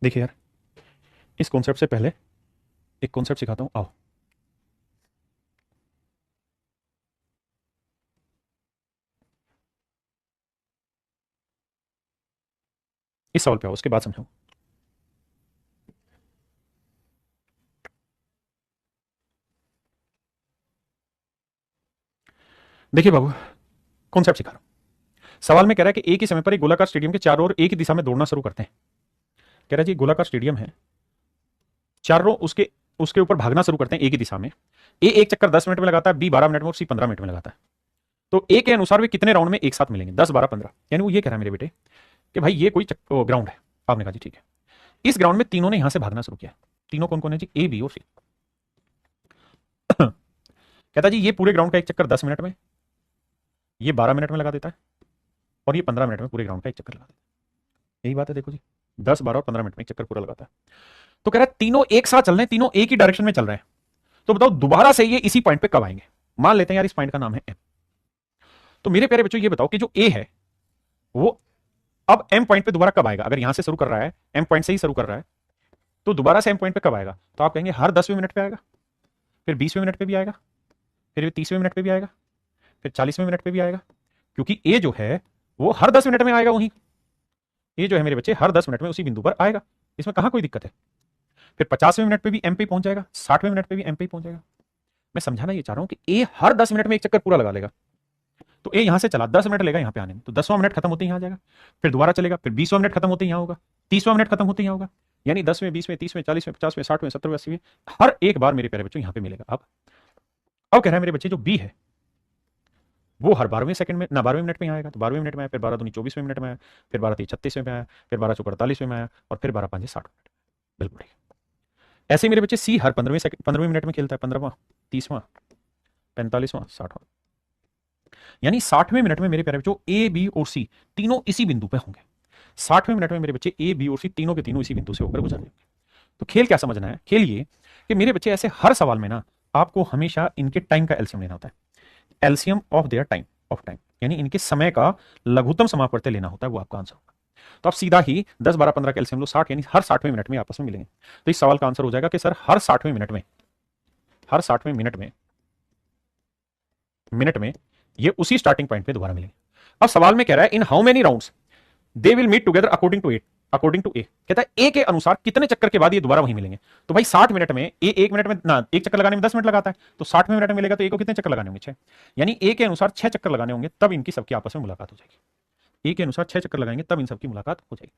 देखिए यार इस कॉन्सेप्ट से पहले एक कॉन्सेप्ट सिखाता हूं, आओ। इस सवाल पे आओ, उसके बाद समझाऊं। देखिए बाबू, कॉन्सेप्ट सिखा रहा हूं। सवाल में कह रहा है कि एक ही समय पर एक गोलाकार स्टेडियम के चारों ओर एक ही दिशा में दौड़ना शुरू करते हैं। कह रहा है जी गोलाकार स्टेडियम है चार रो उसके उसके ऊपर भागना शुरू करते हैं ए की दिशा में। ए एक चक्कर 10 मिनट में लगाता है, बी 12 मिनट में और सी 15 मिनट में लगाता है। तो ए के अनुसार वे कितने राउंड में एक साथ मिलेंगे? 10, 12, 15। यानी वो ये कह रहा है मेरे बेटे कि भाई ये कोई ग्राउंड है। आपने कहा जी ठीक है। इस ग्राउंड में तीनों ने यहां से भागना शुरू किया। तीनों कौन कौन है जी? ए, बी और सी। कहता जी ये पूरे ग्राउंड का एक चक्कर 10 मिनट में, ये 12 मिनट में लगा देता है, और ये 15 मिनट में पूरे ग्राउंड का एक चक्कर लगा देता है। यही बात है, देखो जी, 10, 12 और 15 मिनट में एक चक्कर पूरा लगाता है। तो कह रहा है तीनों एक साथ चल रहे हैं, तीनों एक ही डायरेक्शन में चल रहे हैं। तो बताओ दोबारा से ये इसी पॉइंट पे कब आएंगे? मान लेते हैं यार इस पॉइंट का नाम है एम। तो मेरे प्यारे बच्चों ये बताओ कि जो ए है वो अब एम पॉइंट पे दोबारा कब आएगा? अगर यहां से शुरू कर रहा है, एम पॉइंट से ही शुरू कर रहा है, तो दोबारा से एम पॉइंट पे कब आएगा? तो आप कहेंगे हर 10वें मिनट पे आएगा, फिर 20वें मिनट पे भी आएगा, फिर 30वें मिनट पे भी आएगा, फिर 40वें मिनट पे भी आएगा। क्योंकि ए जो है वो हर 10 मिनट में आएगा। वहीं ए जो है मेरे बच्चे हर 10 मिनट में उसी बिंदु पर आएगा। इसमें कहां कोई दिक्कत है। फिर 50वें मिनट पे भी एम पे पहुंच जाएगा, 60वें मिनट पे भी एम पे पहुंच जाएगा। मैं समझाना ये चाह रहा हूं कि ए हर 10 मिनट में एक चक्कर पूरा लगा लेगा। तो ए यहां से चला, 10 मिनट लेगा यहां पे आने में, तो 10वां मिनट खत्म होते ही यहां आ जाएगा, फिर दोबारा चलेगा, फिर 20वां मिनट खत्म होते ही यहां होगा, 30वां मिनट खत्म होते ही यहां होगा। यानी 10वें, 20वें, 30वें, 40वें, 50वें, 60वें, 70वें, 80वें हर एक बार मेरे प्यारे बच्चों यहां पे मिलेगा। अब कह रहा है मेरे बच्चे जो बी है वो हर 12वें सेकंड में ना 12वें मिनट में आएगा। तो 12वें मिनट में आया, फिर 12 दूनी 24वें मिनट में आया, फिर 12 3 36वें में आया, फिर 12 चौक 48वें में आया, और फिर 12 5 60वें। बिल्कुल ठीक है। ऐसे मेरे बच्चे सी हर 15वें मिनट में खेलता है, 15वां, 30वां, 45वां, 60वां। यानी 60वें मिनट में मेरे प्यारे बच्चों ए, बी और सी तीनों इसी बिंदु पे होंगे। 60वें मिनट में मेरे बच्चे ए, बी और सी तीनों के तीनों इसी बिंदु से होकर गुजर जाएंगे। तो खेल क्या समझना है? खेल ये कि मेरे बच्चे ऐसे हर सवाल में ना आपको हमेशा इनके टाइम का एलसीएम लेना होता है। LCM of their time, of time, यानी इनके समय का लघुत्तम समापवर्त्य लेना होता है, वो आपका आंसर होगा। तो आप सीधा ही 10, 12, 15 का एलसीएम लो, 60, यानी हर 60वें मिनट में आपस में मिलेंगे। तो इस सवाल का आंसर हो जाएगा कि सर हर 60वें मिनट में, हर 60वें मिनट में ये उसी स्टार्टिंग पॉइंट पे दोबारा मिलेंगे। अब सवाल में कह रहा है in how many rounds they will meet together according to A. कहता है ए के अनुसार कितने चक्कर के बाद ये दोबारा वहीं मिलेंगे। तो भाई 60 मिनट में ए 1 मिनट में ना, एक चक्कर लगाने में 10 मिनट लगाता है, तो 60वें मिनट में मिलेगा तो ए को कितने चक्कर लगाने होंगे? 6। यानी ए के अनुसार 6 चक्कर लगाने होंगे, तब इनकी सबकी आपस में मुलाकात हो जाएगी। ए के अनुसार 6 चक्कर लगाएंगे तब इन सबकी मुलाकात हो जाएगी।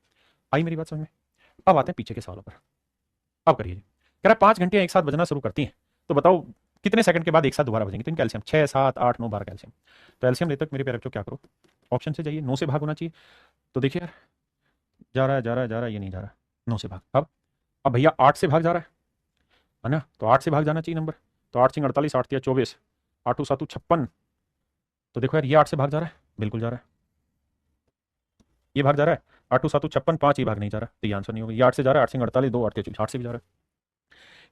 आई मेरी बात समझ में? अब आते हैं पीछे के सवालों पर। अब करिए। कह रहा है 5 घंटियां एक साथ बजना शुरू करती हैं, तो बताओ कितने सेकंड के बाद एक साथ दोबारा बजेंगे? तो इनका एलसीएम 6, 7, 8, 9, 12 का एलसीएम। तो एलसीएम लेते मेरे प्यारे बच्चों क्या करो, ऑप्शन से जाइए, 9 से भाग होना चाहिए। तो देखिए यार, जा रहा है जा रहा है जा रहा है, ये नहीं जा रहा, 9 से भाग। अब भैया 8 से भाग जा रहा है ना, तो 8 से भाग जाना चाहिए नंबर। तो 8 सिंह 48, 8 24, 8 7 56। तो देखो यार ये 8 से भाग जा रहा है, बिल्कुल जा रहा है। ये भाग जा रहा है 8 7 56, 5 ये भाग नहीं जा रहा, तो ये आंसर नहीं होगा। ये 8 से जा रहा है, 8 सिंह 48, 2 8 24, 8 से भी जा रहा है।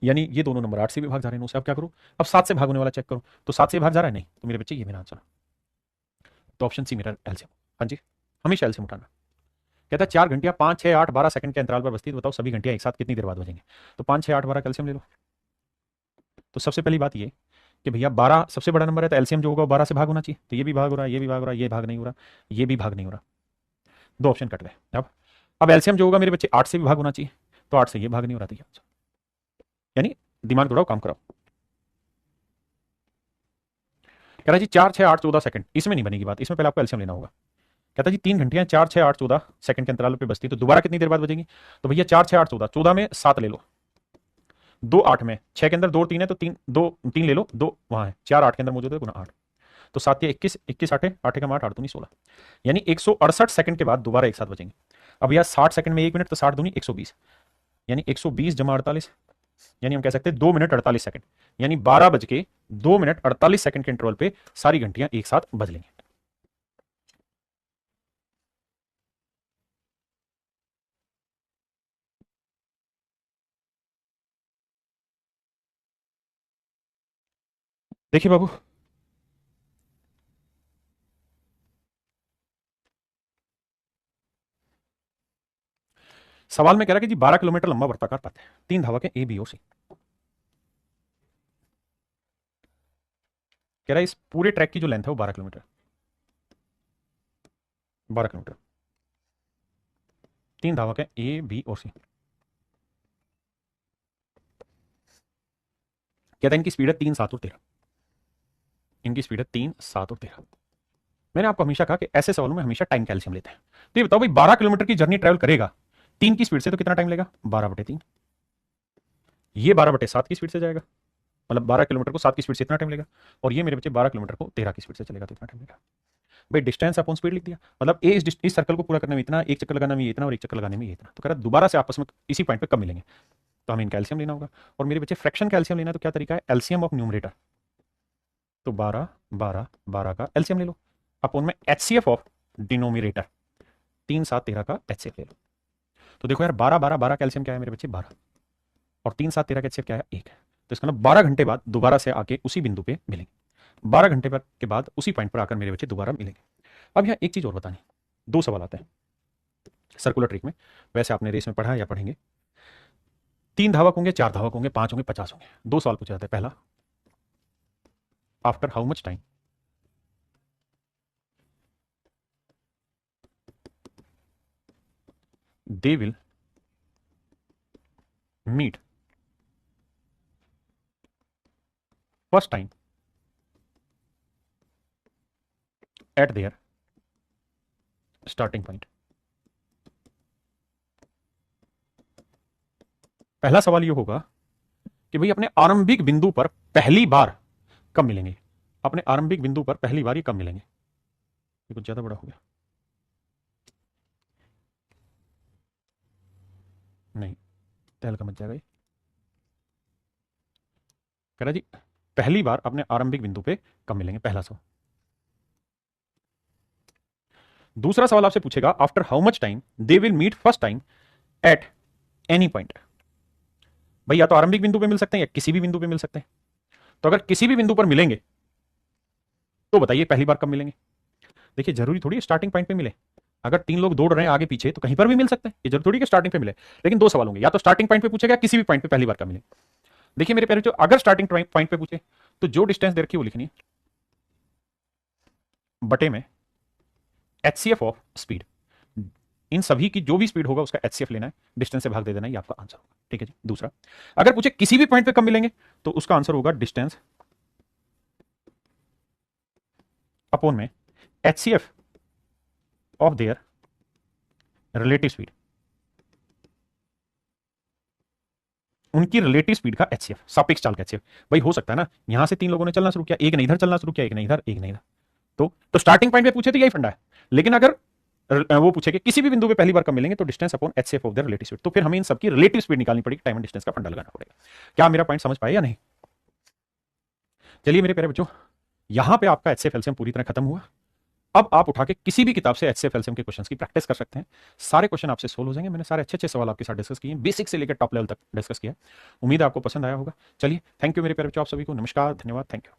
यानी ये दोनों नंबर 8 से भी भाग जा रहे हैं 9 से। अब क्या करूं? अब 7 से भागने वाला चेक करो, तो 7 से भाग जा रहा है, नहीं, तो मेरे बच्चे ये मेरा आंसर। तो ऑप्शन सी मेरा एलसीएम। हाँ जी, हमेशा एलसीएम उठाना। कहता है 4 घंटियां 5, 6, 8, 12 सेकंड के अंतराल पर बजती है, तो बताओ सभी घंटियां एक साथ कितनी देर बाद बजेंगे? तो 5, 6, 8, 12 कैल्शियम ले लो। तो सबसे पहली बात ये कि भैया 12 सबसे बड़ा नंबर है, तो एलसीएम जो होगा 12 से भाग होना चाहिए। तो ये भी भाग हो रहा है, ये भी भाग हो रहा है, ये भाग नहीं हो रहा, ये भी भाग नहीं हो रहा, दो ऑप्शन कट गए। अब एलसीएम जो होगा मेरे बच्चे 8 से भी भाग होना चाहिए, तो 8 से ये भाग नहीं हो रहा था। यानी दिमाग दौड़ाओ, काम कराओ। कह रहा है जी 4, 6, 8, 14 सेकंड, इसमें नहीं बनेगी बात, इसमें पहले आपको एलसीएम लेना होगा। कहता है जी 3 घंटियां 4, 6, 8, 14 सेकंड के अंतराल पे बजती है, तो दोबारा कितनी देर बाद बजेगी? तो भैया 4, 6, 8, 14, 14 में 7 ले लो, 2 8 में, 6 के अंदर 2 3 है, तो 3 2 3 ले लो, 2 वहां है, 4 8 के अंदर मौजूद है, गुना 8, तो 7 या 21, 21 8 8 का 8 8 दूनी 16, यानी 168 सेकंड के बाद दोबारा एक साथ बजेंगे। अब यह 60 सेकंड में 1 मिनट, तो 60 दूनी 120, यानी 120 जमा 48, यानी हम कह सकते हैं 2 मिनट 48 सेकंड, यानी 12 बज के 2 मिनट 48 सेकंड के इंटरवल पे सारी घंटियां एक साथ बज लेंगे। देखिए बाबू, सवाल में कह रहा है कि जी 12 किलोमीटर लंबा वृत्ताकार पथ है, 3 धावक है ए, बी और सी। कह रहा है इस पूरे ट्रैक की जो लेंथ है वो 12 किलोमीटर, 12 किलोमीटर, 3 धावक है ए, बी और सी। कहता है इनकी स्पीड है 3 7 और 13, इनकी स्पीड है 3 7 और 13। मैंने आपको हमेशा कहा कि ऐसे सवालों में हमेशा टाइम कैल्शियम लेते हैं। तो ये बताओ भाई 12 किलोमीटर की जर्नी ट्रेवल करेगा 3 की स्पीड से, तो कितना टाइम लेगा? 12/3। ये 12/7 की स्पीड से जाएगा, मतलब 12 किलोमीटर को 7 की स्पीड से इतना टाइम लेगा, और ये मेरे बच्चे 12 किलोमीटर को 13 की स्पीड से चलेगा तो इतना टाइम लेगा। भाई डिस्टेंस अपॉन स्पीड लिख दिया, मतलब ए इस सर्कल को पूरा करने में इतना, एक चक्कर लगाने में ये इतना, और एक चक्कर लगाने में ये इतना, तो कह रहा दोबारा से आपस में इसी पॉइंट पे कब मिलेंगे, तो हमें इनका एलसीएम लेना होगा। और मेरे बच्चे फ्रैक्शन का एलसीएम लेना है, तो क्या तरीका है, एलसीएम ऑफ न्यूमरेटर, तो 12 12 12 का एलसीएम ले लो, अपॉन में एचसीएफ ऑफ डिनोमिनेटर 3 7 13 का एचसीएफ ले लो। तो देखो यार 12 12 12 का एलसीएम क्या है मेरे बच्चे 12, और 3 7 13 का एचसीएफ क्या है 1 है, तो इसका मतलब 12 घंटे बाद दोबारा से आके उसी बिंदु पे मिलेंगे, 12 घंटे के बाद उसी पॉइंट पर आकर मेरे बच्चे दोबारा मिलेंगे। अब यहाँ एक चीज और बतानी, दो सवाल आते हैं सर्कुलर ट्रिक में, वैसे आपने रेस में पढ़ा या पढ़ेंगे, 3 धावक होंगे, 4 धावक होंगे, 5 होंगे, 50 होंगे, दो सवाल पूछे जाते हैं। पहला, after how much time they will meet first time at their starting point। पहला सवाल यह होगा कि भाई अपने आरंभिक बिंदु पर पहली बार कब मिलेंगे, अपने आरंभिक बिंदु पर पहली बार ये कब मिलेंगे, ये कुछ ज्यादा बड़ा हो गया, नहीं तहल का मच जाएगा ये, कह रहा जी पहली बार अपने आरंभिक बिंदु पे कब मिलेंगे, पहला सवाल। दूसरा सवाल आपसे पूछेगा after how much time they will meet first time at any point. भाई या तो आरंभिक बिंदु पे मिल सकते हैं या किसी भी बिंदु पे मिल सकते हैं, तो अगर किसी भी बिंदु पर मिलेंगे तो बताइए पहली बार कब मिलेंगे। देखिए जरूरी थोड़ी है स्टार्टिंग पॉइंट पे मिले, अगर 3 लोग दौड़ रहे हैं आगे पीछे तो कहीं पर भी मिल सकते हैं, ये जरूरी थोड़ी कि स्टार्टिंग पे मिले, लेकिन दो सवाल होंगे, या तो स्टार्टिंग पॉइंट पे पूछेगा किसी भी पॉइंट पे पहली बार कब मिले। देखिए मेरे प्यारे, अगर स्टार्टिंग पॉइंट पे पूछे तो जो डिस्टेंस दे रखी है वो लिखनी है बटे में एचसीएफ ऑफ स्पीड, इन सभी की जो भी स्पीड होगा उसका एचसीएफ लेना है, डिस्टेंस से भाग दे देना, ये आपका आंसर होगा। ठीक है जी। दूसरा, अगर पूछे किसी भी पॉइंट पे कब मिलेंगे तो उसका आंसर होगा डिस्टेंस अपॉन में HCF of their relative speed, उनकी रिलेटिव स्पीड का एचसीएफ, सापेक्ष चाल का एचसीएफ। भाई हो सकता है ना यहां से 3 लोगों ने चलना शुरू किया, एक ने इधर चलना शुरू किया, एक ने इधर, एक ने इधर, तो स्टार्टिंग पॉइंट पे पूछे तो यही फंडा है, लेकिन अगर वो पूछे कि किसी भी बिंदु पे पहली बार कब मिलेंगे तो distance upon HCF of the relative speed, तो फिर हमें इन सबकी रिलेटिव स्पीड निकालनी पड़ेगी, टाइम एंड डिस्टेंस का फंडा लगाना पड़ेगा। क्या मेरा पॉइंट समझ पाए या नहीं। चलिए मेरे प्यारे बच्चों, यहां पे आपका एचसीएफ एलसीएम पूरी तरह खत्म हुआ। अब आप उठा के किसी भी किताब से एचसीएफ एलसीएम के क्वेश्चंस की प्रैक्टिस कर सकते हैं, सारे क्वेश्चन आपसे सोल्व हो जाएंगे। मैंने सारे अच्छे अच्छे सवाल आपके साथ डिस्कस किए, बेसिक से लेकर टॉप लेवल तक डिस्कस किया, उम्मीद है आपको पसंद आया होगा। चलिए थैंक यू मेरे प्यारे बच्चों, आप सभी को नमस्कार, धन्यवाद, थैंक यू।